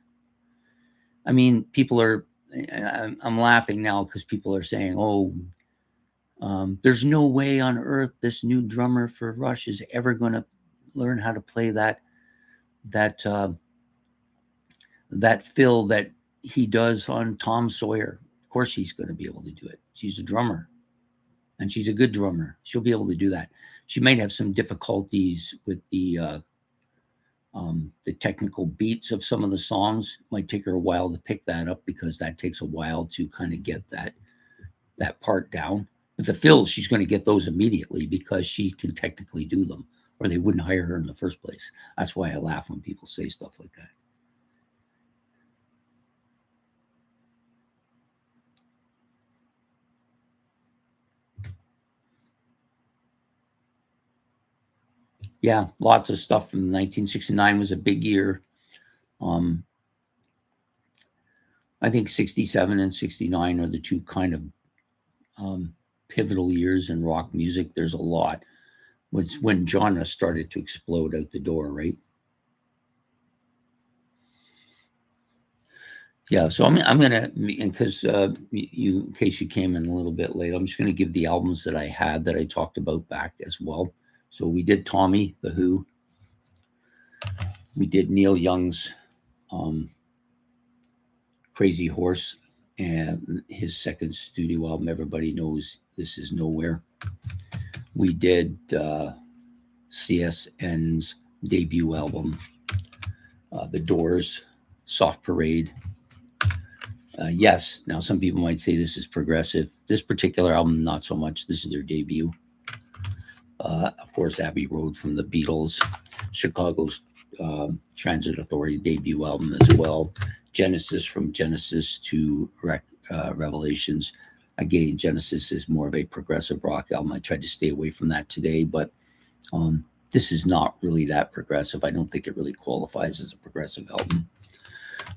S1: I mean, I'm laughing now because people are saying, oh, there's no way on earth this new drummer for Rush is ever going to learn how to play that fill that he does on Tom Sawyer. Of course, she's going to be able to do it. She's a drummer, and she's a good drummer. She'll be able to do that. She might have some difficulties with the technical beats of some of the songs. Might take her a while to pick that up because that takes a while to kind of get that part down. But the fills, she's going to get those immediately because she can technically do them, or they wouldn't hire her in the first place. That's why I laugh when people say stuff like that. Yeah, lots of stuff from 1969 was a big year. Um, I think 67 and 69 are the two kind of um, pivotal years in rock music. There's a lot. It's when genre started to explode out the door, right? Yeah, so I'm gonna, because you, in case you came in a little bit late, I'm just gonna give the albums that I had that I talked about back as well. So we did Tommy, The Who. We did Neil Young's um, Crazy Horse, and his second studio album, Everybody Knows This Is Nowhere. We did CSN's debut album, The Doors, Soft Parade. Yes, now some people might say this is progressive. This particular album, not so much. This is their debut. Of course, Abbey Road from the Beatles, Chicago's Transit Authority debut album as well. Genesis from Genesis to Revelations. Again, Genesis is more of a progressive rock album. I tried to stay away from that today, but this is not really that progressive. I don't think it really qualifies as a progressive album.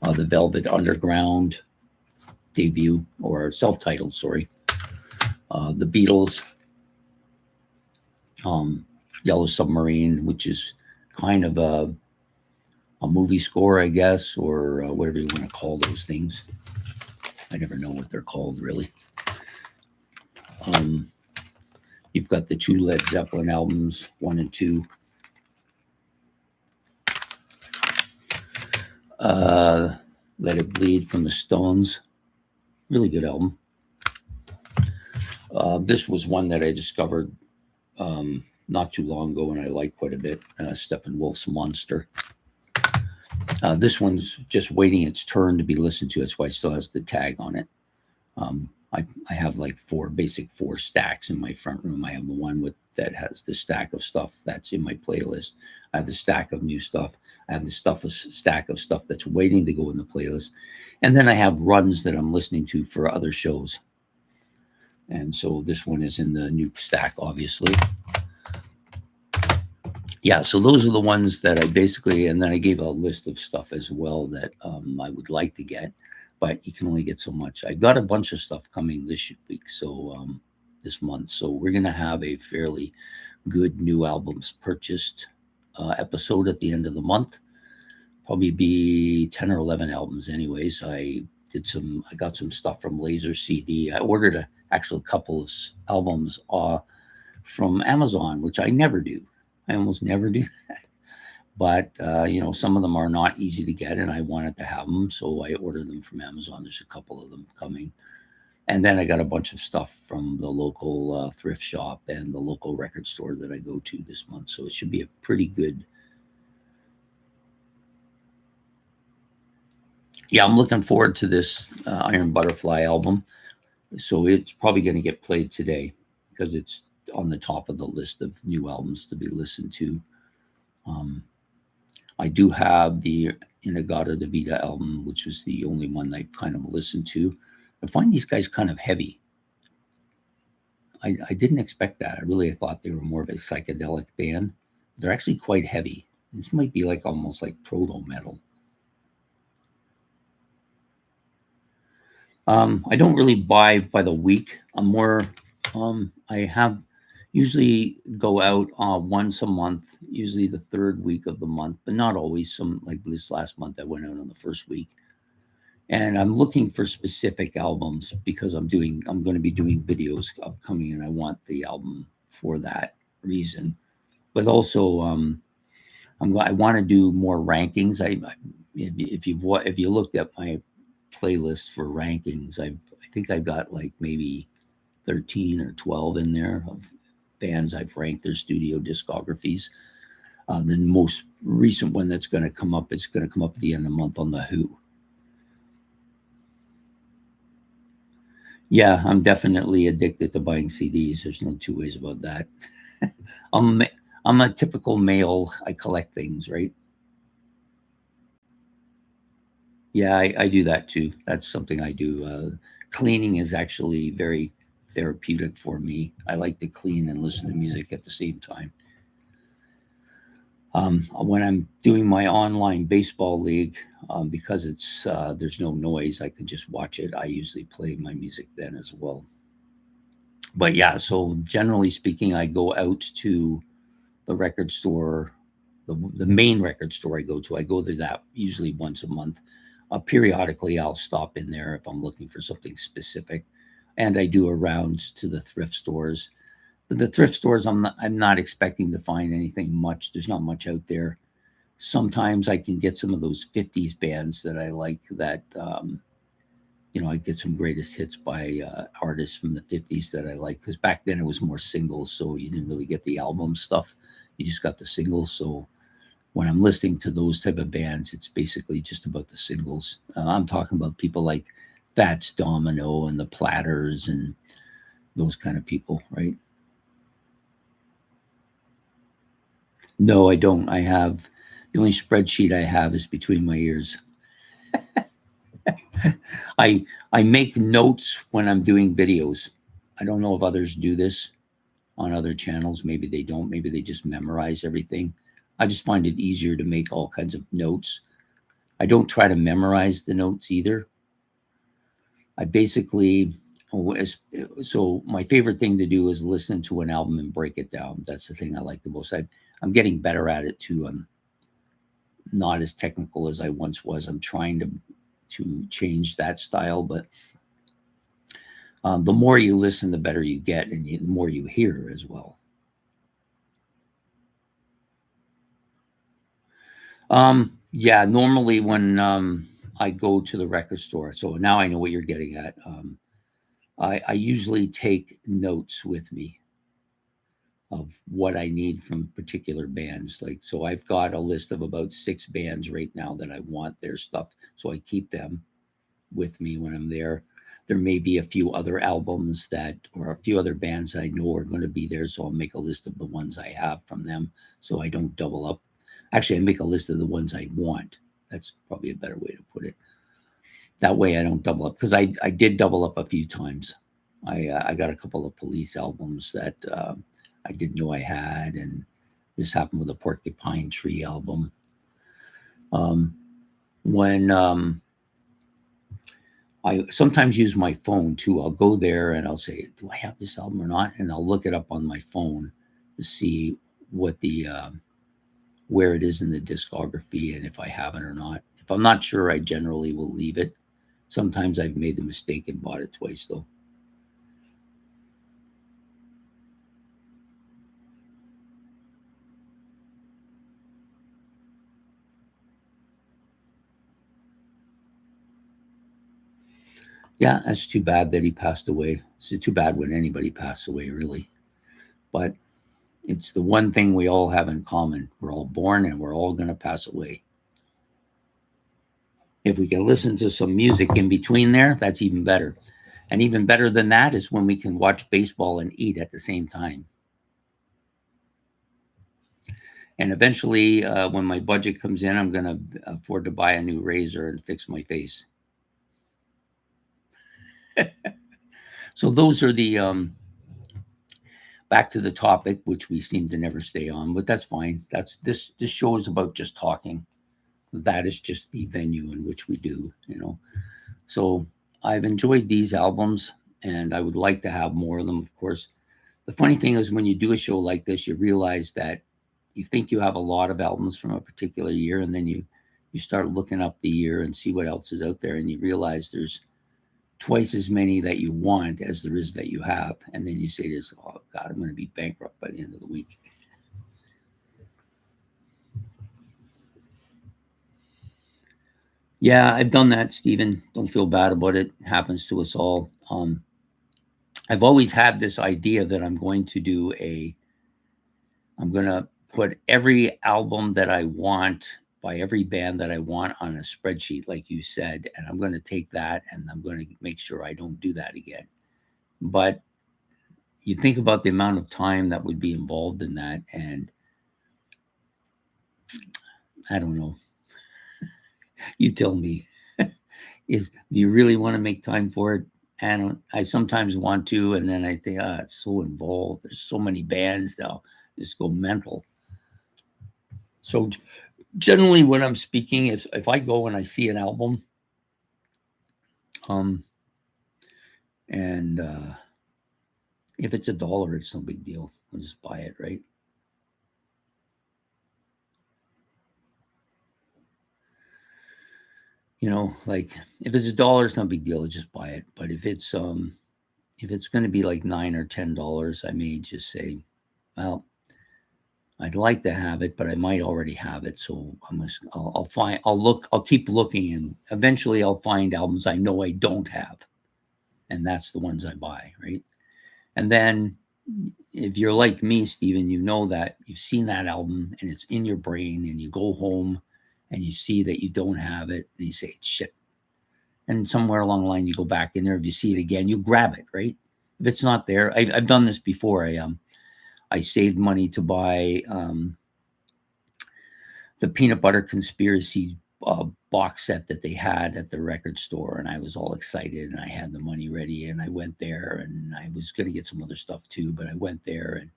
S1: The Velvet Underground debut, or self-titled, sorry. The Beatles, Yellow Submarine, which is kind of a movie score, I guess, or whatever you want to call those things. I never know what they're called, really. You've got the two Led Zeppelin albums, 1 and 2. Let It Bleed from the Stones. Really good album. This was one that I discovered not too long ago and I like quite a bit. Steppenwolf's Monster. This one's just waiting its turn to be listened to. That's why it still has the tag on it. I have like four stacks in my front room. I have the one that has the stack of stuff that's in my playlist. I have the stack of new stuff. I have the stack of stuff that's waiting to go in the playlist. And then I have runs that I'm listening to for other shows. And so this one is in the new stack, obviously. Yeah, so those are the ones that I basically, and then I gave a list of stuff as well that I would like to get, but you can only get so much. I got a bunch of stuff coming this week, so this month. So we're going to have a fairly good new albums purchased episode at the end of the month. Probably be 10 or 11 albums anyways. I got some stuff from Laser CD. I ordered actually a couple of albums from Amazon, which I never do. I almost never do that. But, some of them are not easy to get, and I wanted to have them, so I ordered them from Amazon. There's a couple of them coming. And then I got a bunch of stuff from the local thrift shop and the local record store that I go to this month. So it should be a pretty good. Yeah, I'm looking forward to this Iron Butterfly album. So it's probably going to get played today because it's on the top of the list of new albums to be listened to. I do have the In-A-Gadda-Da-Vida album, which was the only one I kind of listened to. I find these guys kind of heavy. I didn't expect that. I really thought they were more of a psychedelic band. They're actually quite heavy. This might be like almost like proto metal. I don't really buy by the week. I'm more. I have usually go out once a month, usually the third week of the month, but not always. Some like this last month, I went out on the first week, and I'm looking for specific albums because I'm going to be doing videos upcoming, and I want the album for that reason. But also, I want to do more rankings. If you looked at my playlist for rankings, I think I got like maybe 13 or 12 in there of bands I've ranked their studio discographies. The most recent one that's going to come up, it's going to come up at the end of the month on The Who. Yeah, I'm definitely addicted to buying CDs. There's no two ways about that. I'm a typical male. I collect things, right? Yeah, I do that too. That's something I do. Cleaning is actually very therapeutic for me. I like to clean and listen to music at the same time. When I'm doing my online baseball league, because it's there's no noise, I can just watch it. I usually play my music then as well. But yeah, so generally speaking, I go out to the record store, the main record store I go to. I go to that usually once a month. Periodically, I'll stop in there if I'm looking for something specific, and I do a round to the thrift stores. But the thrift stores, I'm not expecting to find anything much. There's not much out there. Sometimes I can get some of those '50s bands that I like. I get some greatest hits by artists from the '50s that I like, because back then it was more singles, so you didn't really get the album stuff. You just got the singles. So when I'm listening to those type of bands, it's basically just about the singles. I'm talking about people like Fats Domino and the Platters and those kind of people, right? No, I don't. I have the only spreadsheet I have is between my ears. I make notes when I'm doing videos. I don't know if others do this on other channels. Maybe they don't. Maybe they just memorize everything. I just find it easier to make all kinds of notes. I don't try to memorize the notes either. I basically so my favorite thing to do is listen to an album and break it down. That's the thing I like the most. I'm getting better at it too. I'm not as technical as I once was. I'm trying to change that style, but the more you listen, the better you get, and the more you hear as well. Yeah, normally when I go to the record store, so now I know what you're getting at. I usually take notes with me of what I need from particular bands. Like, so I've got a list of about 6 bands right now that I want their stuff. So I keep them with me when I'm there. There may be a few other albums or a few other bands I know are going to be there. So I'll make a list of the ones I have from them so I don't double up. Actually, I make a list of the ones I want. That's probably a better way to put it. That way I don't double up, because I did double up a few times. I got a couple of Police albums that I didn't know I had, and this happened with a Porcupine Tree album. When I sometimes use my phone too. I'll go there and I'll say, "Do I have this album or not?" And I'll look it up on my phone to see what the where it is in the discography and if I have it or not. If I'm not sure, I generally will leave it. Sometimes I've made the mistake and bought it twice though. Yeah, that's too bad that he passed away. It's too bad when anybody passed away, really. But it's the one thing we all have in common. We're all born and we're all going to pass away. If we can listen to some music in between there, that's even better. And even better than that is when we can watch baseball and eat at the same time. And eventually, when my budget comes in, I'm going to afford to buy a new razor and fix my face. So those are the back to the topic, which we seem to never stay on, but that's fine. That's this show is about just talking. That is just the venue in which we do. So I've enjoyed these albums, and I would like to have more of them, of course. The funny thing is, when you do a show like this, you realize that you think you have a lot of albums from a particular year, and then you start looking up the year and see what else is out there, and you realize there's twice as many that you want as there is that you have. And then you say to yourself, "Oh God, I'm going to be bankrupt by the end of the week." Yeah, I've done that, Stephen. Don't feel bad about it. It happens to us all. I've always had this idea that I'm going to put every album that I want by every band that I want on a spreadsheet, like you said. And I'm going to take that and I'm going to make sure I don't do that again. But you think about the amount of time that would be involved in that. And I don't know. You tell me. Do you really want to make time for it? And I sometimes want to, and then I think, it's so involved. There's so many bands now, just go mental. So generally when I'm speaking, if I go and I see an album, um, and if it's $1, it's no big deal. I'll just buy it, right? Like if it's $1, it's no big deal. I'll just buy it. But if it's going to be like $9 or $10, I may just say, well, I'd like to have it, but I might already have it. So I'll keep looking, and eventually I'll find albums I know I don't have, and that's the ones I buy, right? And then if you're like me, Stephen, you know that you've seen that album and it's in your brain, and you go home and you see that you don't have it, and you say, shit. And somewhere along the line, you go back in there. If you see it again, you grab it, right? If it's not there, I've done this before. I saved money to buy the Peanut Butter Conspiracy box set that they had at the record store, and I was all excited, and I had the money ready, and I went there, and I was going to get some other stuff too, but I went there and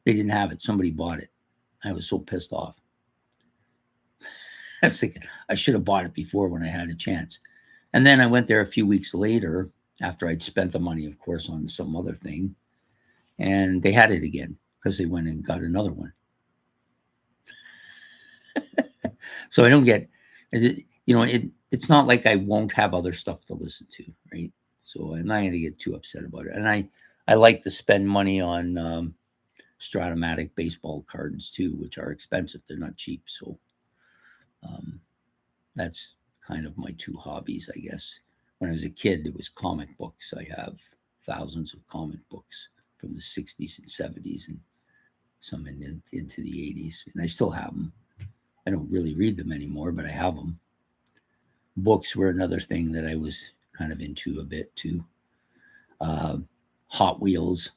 S1: they didn't have it. Somebody bought it. I was so pissed off. I was thinking I should have bought it before when I had a chance. And then I went there a few weeks later after I'd spent the money, of course, on some other thing, and they had it again because they went and got another one. So I don't get, it's not like I won't have other stuff to listen to, right? So I'm not going to get too upset about it. And I like to spend money on Stratomatic baseball cards too, which are expensive. They're not cheap. So that's kind of my two hobbies, I guess. When I was a kid, it was comic books. I have thousands of comic books from the 60s and 70s and some into the 80s. And I still have them. I don't really read them anymore, but I have them. Books were another thing that I was kind of into a bit too. Hot Wheels,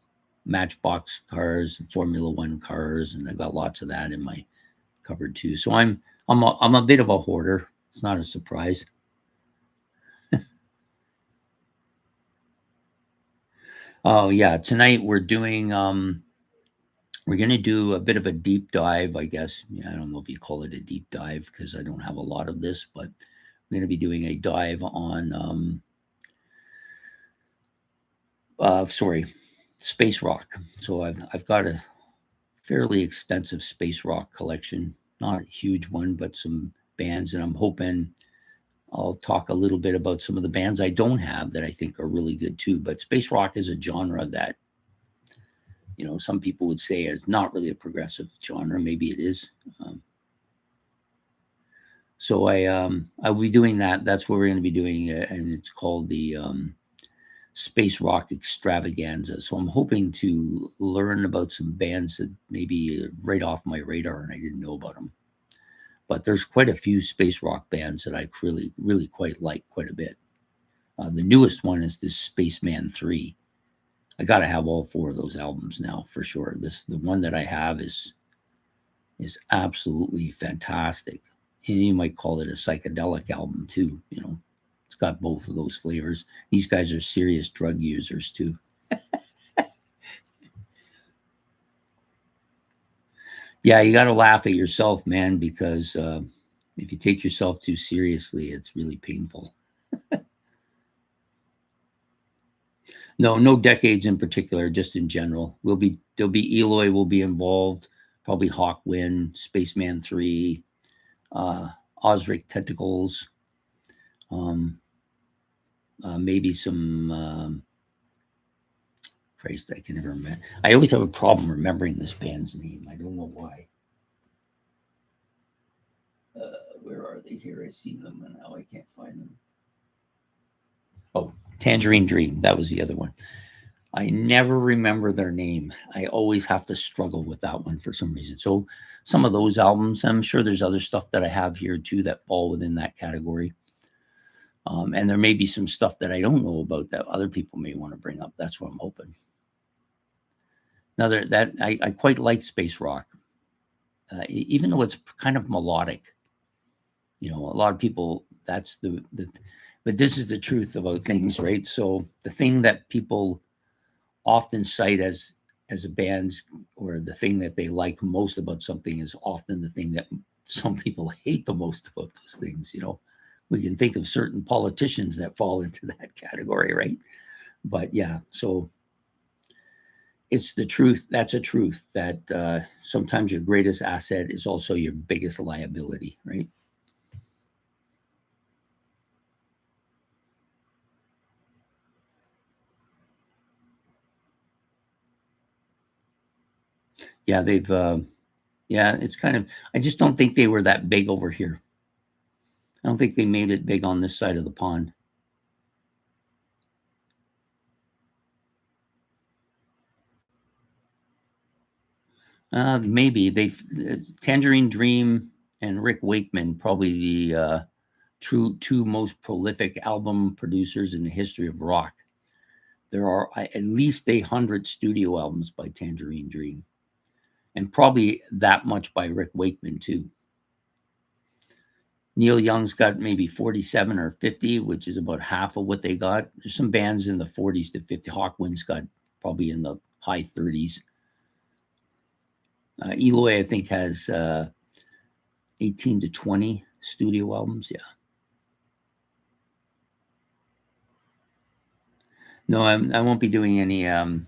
S1: Matchbox cars, Formula One cars, and I got lots of that in my cupboard too. So I'm a bit of a hoarder. It's not a surprise. Oh yeah, tonight we're doing we're going to do a bit of a deep dive, I guess. Yeah, I don't know if you call it a deep dive because I don't have a lot of this, but we're going to be doing a dive on space rock. So I've got a fairly extensive space rock collection, not a huge one, but some bands, and I'm hoping I'll talk a little bit about some of the bands I don't have that I think are really good too. But space rock is a genre that, some people would say is not really a progressive genre. Maybe it is. So I'll be doing that. That's what we're going to be doing, and it's called the Space Rock Extravaganza. So I'm hoping to learn about some bands that maybe right off my radar and I didn't know about them. But there's quite a few space rock bands that I really, really quite like quite a bit. The newest one is this Spaceman 3. I got to have all 4 of those albums now for sure. The one that I have is absolutely fantastic. And you might call it a psychedelic album too. It's got both of those flavors. These guys are serious drug users too. Yeah, you got to laugh at yourself, man, because if you take yourself too seriously, it's really painful. No decades in particular, just in general. There'll be Eloy will be involved, probably Hawkwind, Spaceman 3, Osric Tentacles, maybe some Christ, I can never remember. I always have a problem remembering this band's name. I don't know why. Where are they here? I see them and now I can't find them. Oh, Tangerine Dream. That was the other one. I never remember their name. I always have to struggle with that one for some reason. So some of those albums, I'm sure there's other stuff that I have here too that fall within that category. And there may be some stuff that I don't know about that other people may want to bring up. That's what I'm hoping. Now that I quite like space rock, even though it's kind of melodic. A lot of people that's but this is the truth about things, right? So the thing that people often cite as a band's or the thing that they like most about something is often the thing that some people hate the most about those things. We can think of certain politicians that fall into that category, right? But yeah, so it's the truth. That's a truth that sometimes your greatest asset is also your biggest liability, right? Yeah, yeah, it's kind of, I just don't think they were that big over here. I don't think they made it big on this side of the pond. Maybe Tangerine Dream and Rick Wakeman, probably the two most prolific album producers in the history of rock. There are at least 100 studio albums by Tangerine Dream, and probably that much by Rick Wakeman too. Neil Young's got maybe 47 or 50, which is about half of what they got. There's some bands in the 40s to 50. Hawkwind's got probably in the high 30s. Eloy, I think, has 18 to 20 studio albums. Yeah. No, I won't be doing any um,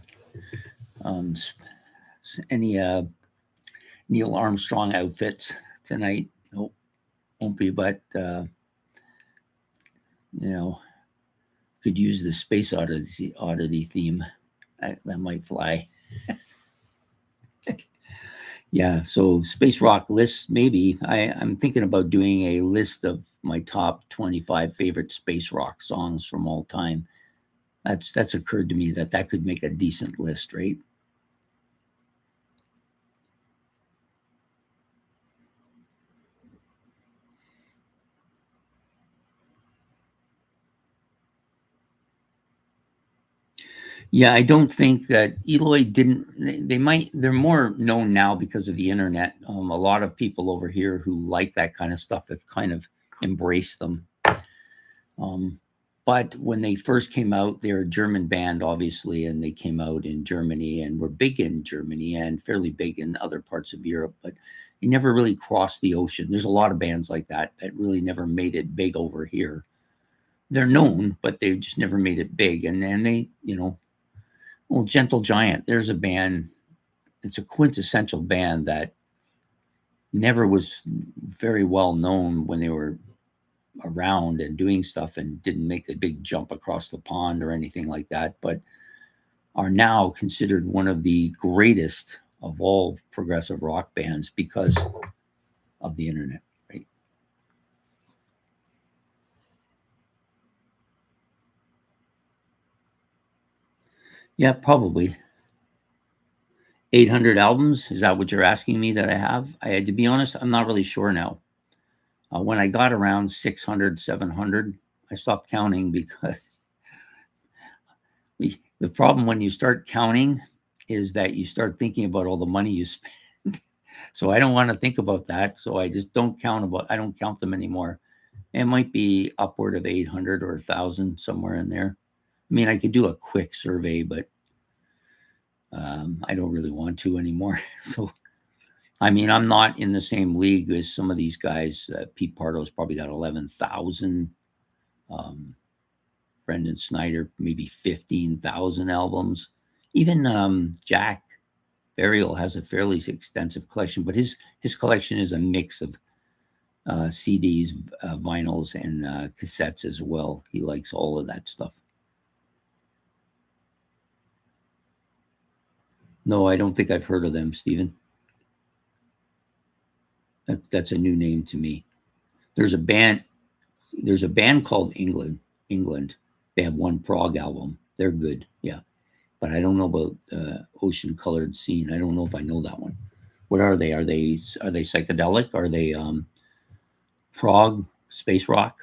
S1: any Neil Armstrong outfits tonight. Nope, won't be. But you know, could use the Space Oddity theme. That might fly. Yeah, so space rock lists, maybe. I'm thinking about doing a list of my top 25 favorite space rock songs from all time. That's occurred to me that could make a decent list, right? Yeah, I don't think that Eloy didn't. They're more known now because of the internet. A lot of people over here who like that kind of stuff have kind of embraced them. Um, but when they first came out, they're a German band, obviously, and they came out in Germany and were big in Germany and fairly big in other parts of Europe. But they never really crossed the ocean. There's a lot of bands like that that really never made it big over here. They're known, but they just never made it big. And then well, Gentle Giant. There's a band. It's a quintessential band that never was very well known when they were around and doing stuff and didn't make a big jump across the pond or anything like that, but are now considered one of the greatest of all progressive rock bands because of the internet, right? Yeah, probably 800 albums. Is that what you're asking me that I have? To be honest, I'm not really sure now. When I got around 600, 700, I stopped counting because the problem when you start counting is that you start thinking about all the money you spend. So I don't want to think about that. So I just I don't count them anymore. It might be upward of 800 or 1,000, somewhere in there. I mean, I could do a quick survey, but I don't really want to anymore. So, I mean, I'm not in the same league as some of these guys. Pete Pardo's probably got 11,000. Um, Brendan Snyder, maybe 15,000 albums. Even Jack Burial has a fairly extensive collection, but his collection is a mix of CDs, vinyls, and cassettes as well. He likes all of that stuff. No, I don't think I've heard of them, Stephen. That's a new name to me. There's a band. There's a band called England. England. They have one Prog album. They're good. Yeah, but I don't know about Ocean Colored Scene. I don't know if I know that one. What are they? Are they psychedelic? Are they prog space rock?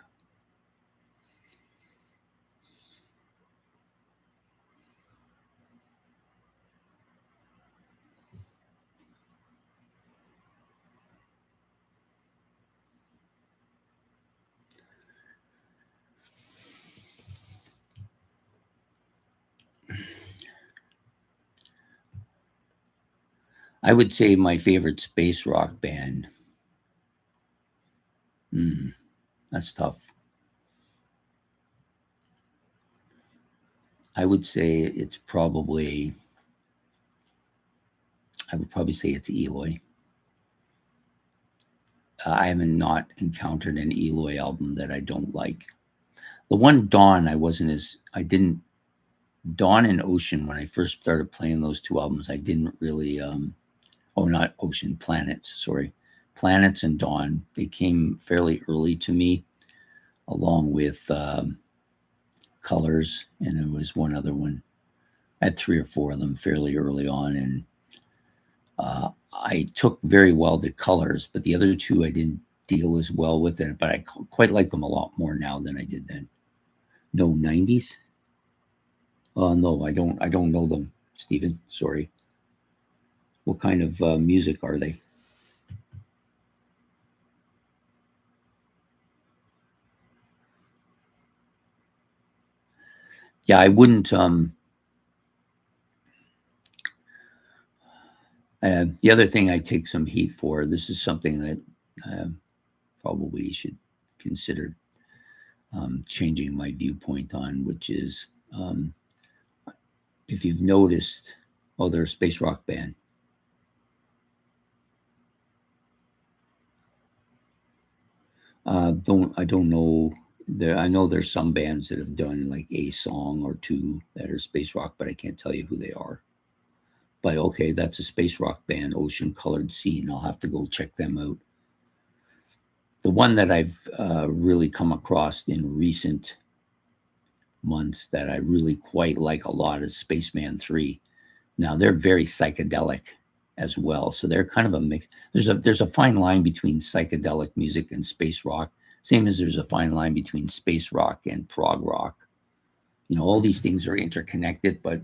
S1: I would say my favorite space rock band That's tough. I would say it's probably, I would probably say it's Eloy. I haven't not encountered an Eloy album that I don't like. The one Dawn, I didn't, Dawn and Ocean, when I first started playing those two albums, I didn't really, oh, not Ocean, Planets, sorry. Planets and Dawn, they came fairly early to me, along with Colors, and there was one other one. I had three or four of them fairly early on, and I took very well to Colors, but the other two I didn't deal as well with it, but I quite like them a lot more now than I did then. No 90s? No, I don't know them, Stephen. Sorry. What kind of music are they? Yeah, I wouldn't. The other thing I take some heat for, this is something that probably should consider changing my viewpoint on, which is if you've noticed, oh, they're a space rock band. I don't know. I know there's some bands that have done like a song or two that are space rock, but I can't tell you who they are. But okay, that's a space rock band, Ocean Colored Scene. I'll have to go check them out. The one that I've really come across in recent months that I really quite like a lot is Spaceman 3. Now they're very psychedelic as well, so they're kind of a mix. There's a fine line between psychedelic music and space rock, same as there's a fine line between space rock and prog rock. You know, all these things are interconnected, but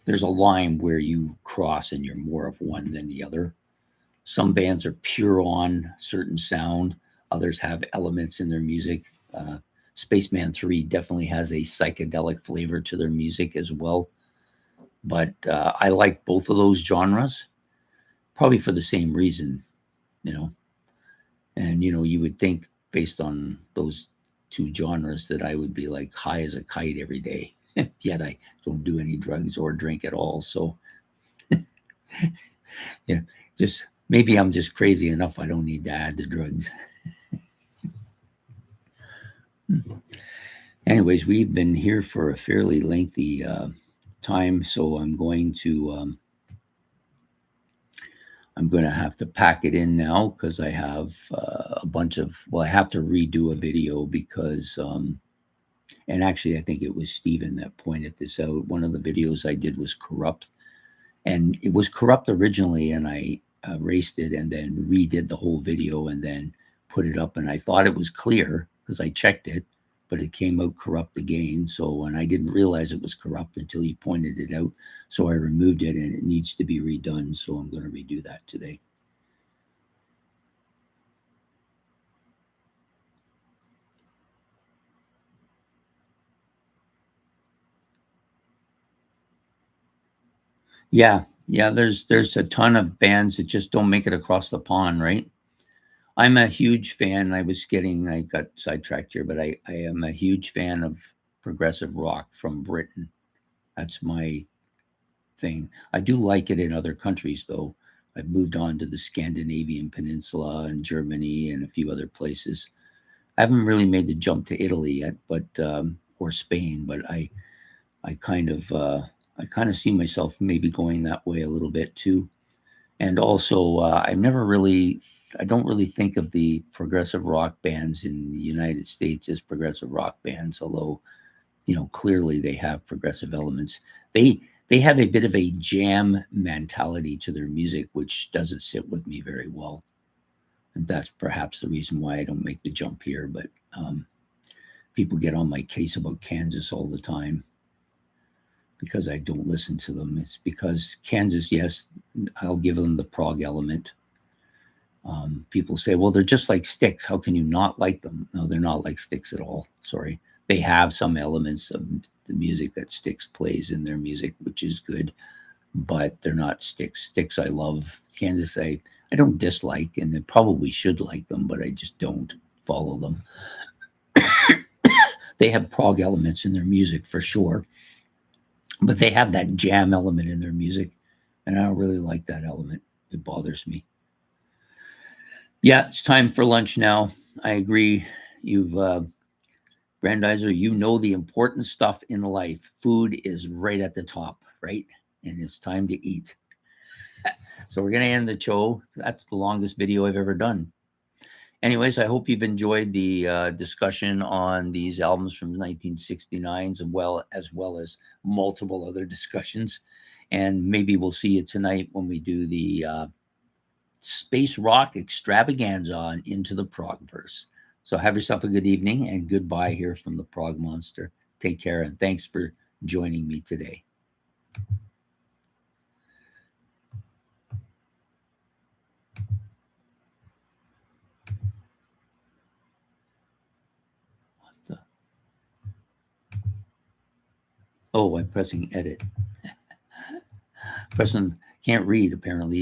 S1: there's a line where you cross and you're more of one than the other. Some bands are pure on certain sound, others have elements in their music. Spaceman 3 definitely has a psychedelic flavor to their music as well. But I like both of those genres, probably for the same reason, you know. And, you know, you would think based on those two genres that I would be like high as a kite every day. Yet I don't do any drugs or drink at all. So, yeah, just maybe I'm just crazy enough. I don't need to add the drugs. Anyways, we've been here for a fairly lengthy time, so I'm going to have to pack it in now because I have a bunch of, well, I have to redo a video because, and actually, I think it was Steven that pointed this out. One of the videos I did was corrupt, and it was corrupt originally, and I erased it and then redid the whole video and then put it up. And I thought it was clear because I checked it, but it came out corrupt again. So, and I didn't realize it was corrupt until he pointed it out. So I removed it and it needs to be redone. So I'm going to redo that today. Yeah. Yeah. There's a ton of bands that just don't make it across the pond, right? I'm a huge fan. I got sidetracked here, but I am a huge fan of progressive rock from Britain. That's my thing. I do like it in other countries, though. I've moved on to the Scandinavian peninsula and Germany and a few other places. I haven't really made the jump to Italy yet, but or Spain, but I kind of I kind of see myself maybe going that way a little bit too. And also, I don't really think of the progressive rock bands in the United States as progressive rock bands, although, you know, clearly they have progressive elements. They have a bit of a jam mentality to their music, which doesn't sit with me very well. And that's perhaps the reason why I don't make the jump here. But people get on my case about Kansas all the time because I don't listen to them. It's because Kansas, yes, I'll give them the prog element. People say, well, they're just like Styx. How can you not like them? No, they're not like Styx at all. Sorry. They have some elements of the music that Styx plays in their music, which is good, but they're not Styx. Styx, I love. Kansas, I don't dislike, and I probably should like them, but I just don't. follow them. They have prog elements in their music for sure, but they have that jam element in their music, and I don't really like that element. It bothers me. Yeah, it's time for lunch now. I agree. You've Brandizer, you know the important stuff in life. Food is right at the top, right? And it's time to eat. So we're going to end the show. That's the longest video I've ever done. Anyways, I hope you've enjoyed the discussion on these albums from 1969, as well as multiple other discussions. And maybe we'll see you tonight when we do the space rock extravaganza on Into the Progverse. So have yourself a good evening and goodbye here from the Prog Monster. Take care and thanks for joining me today. Oh, I'm pressing edit. Pressing can't read apparently.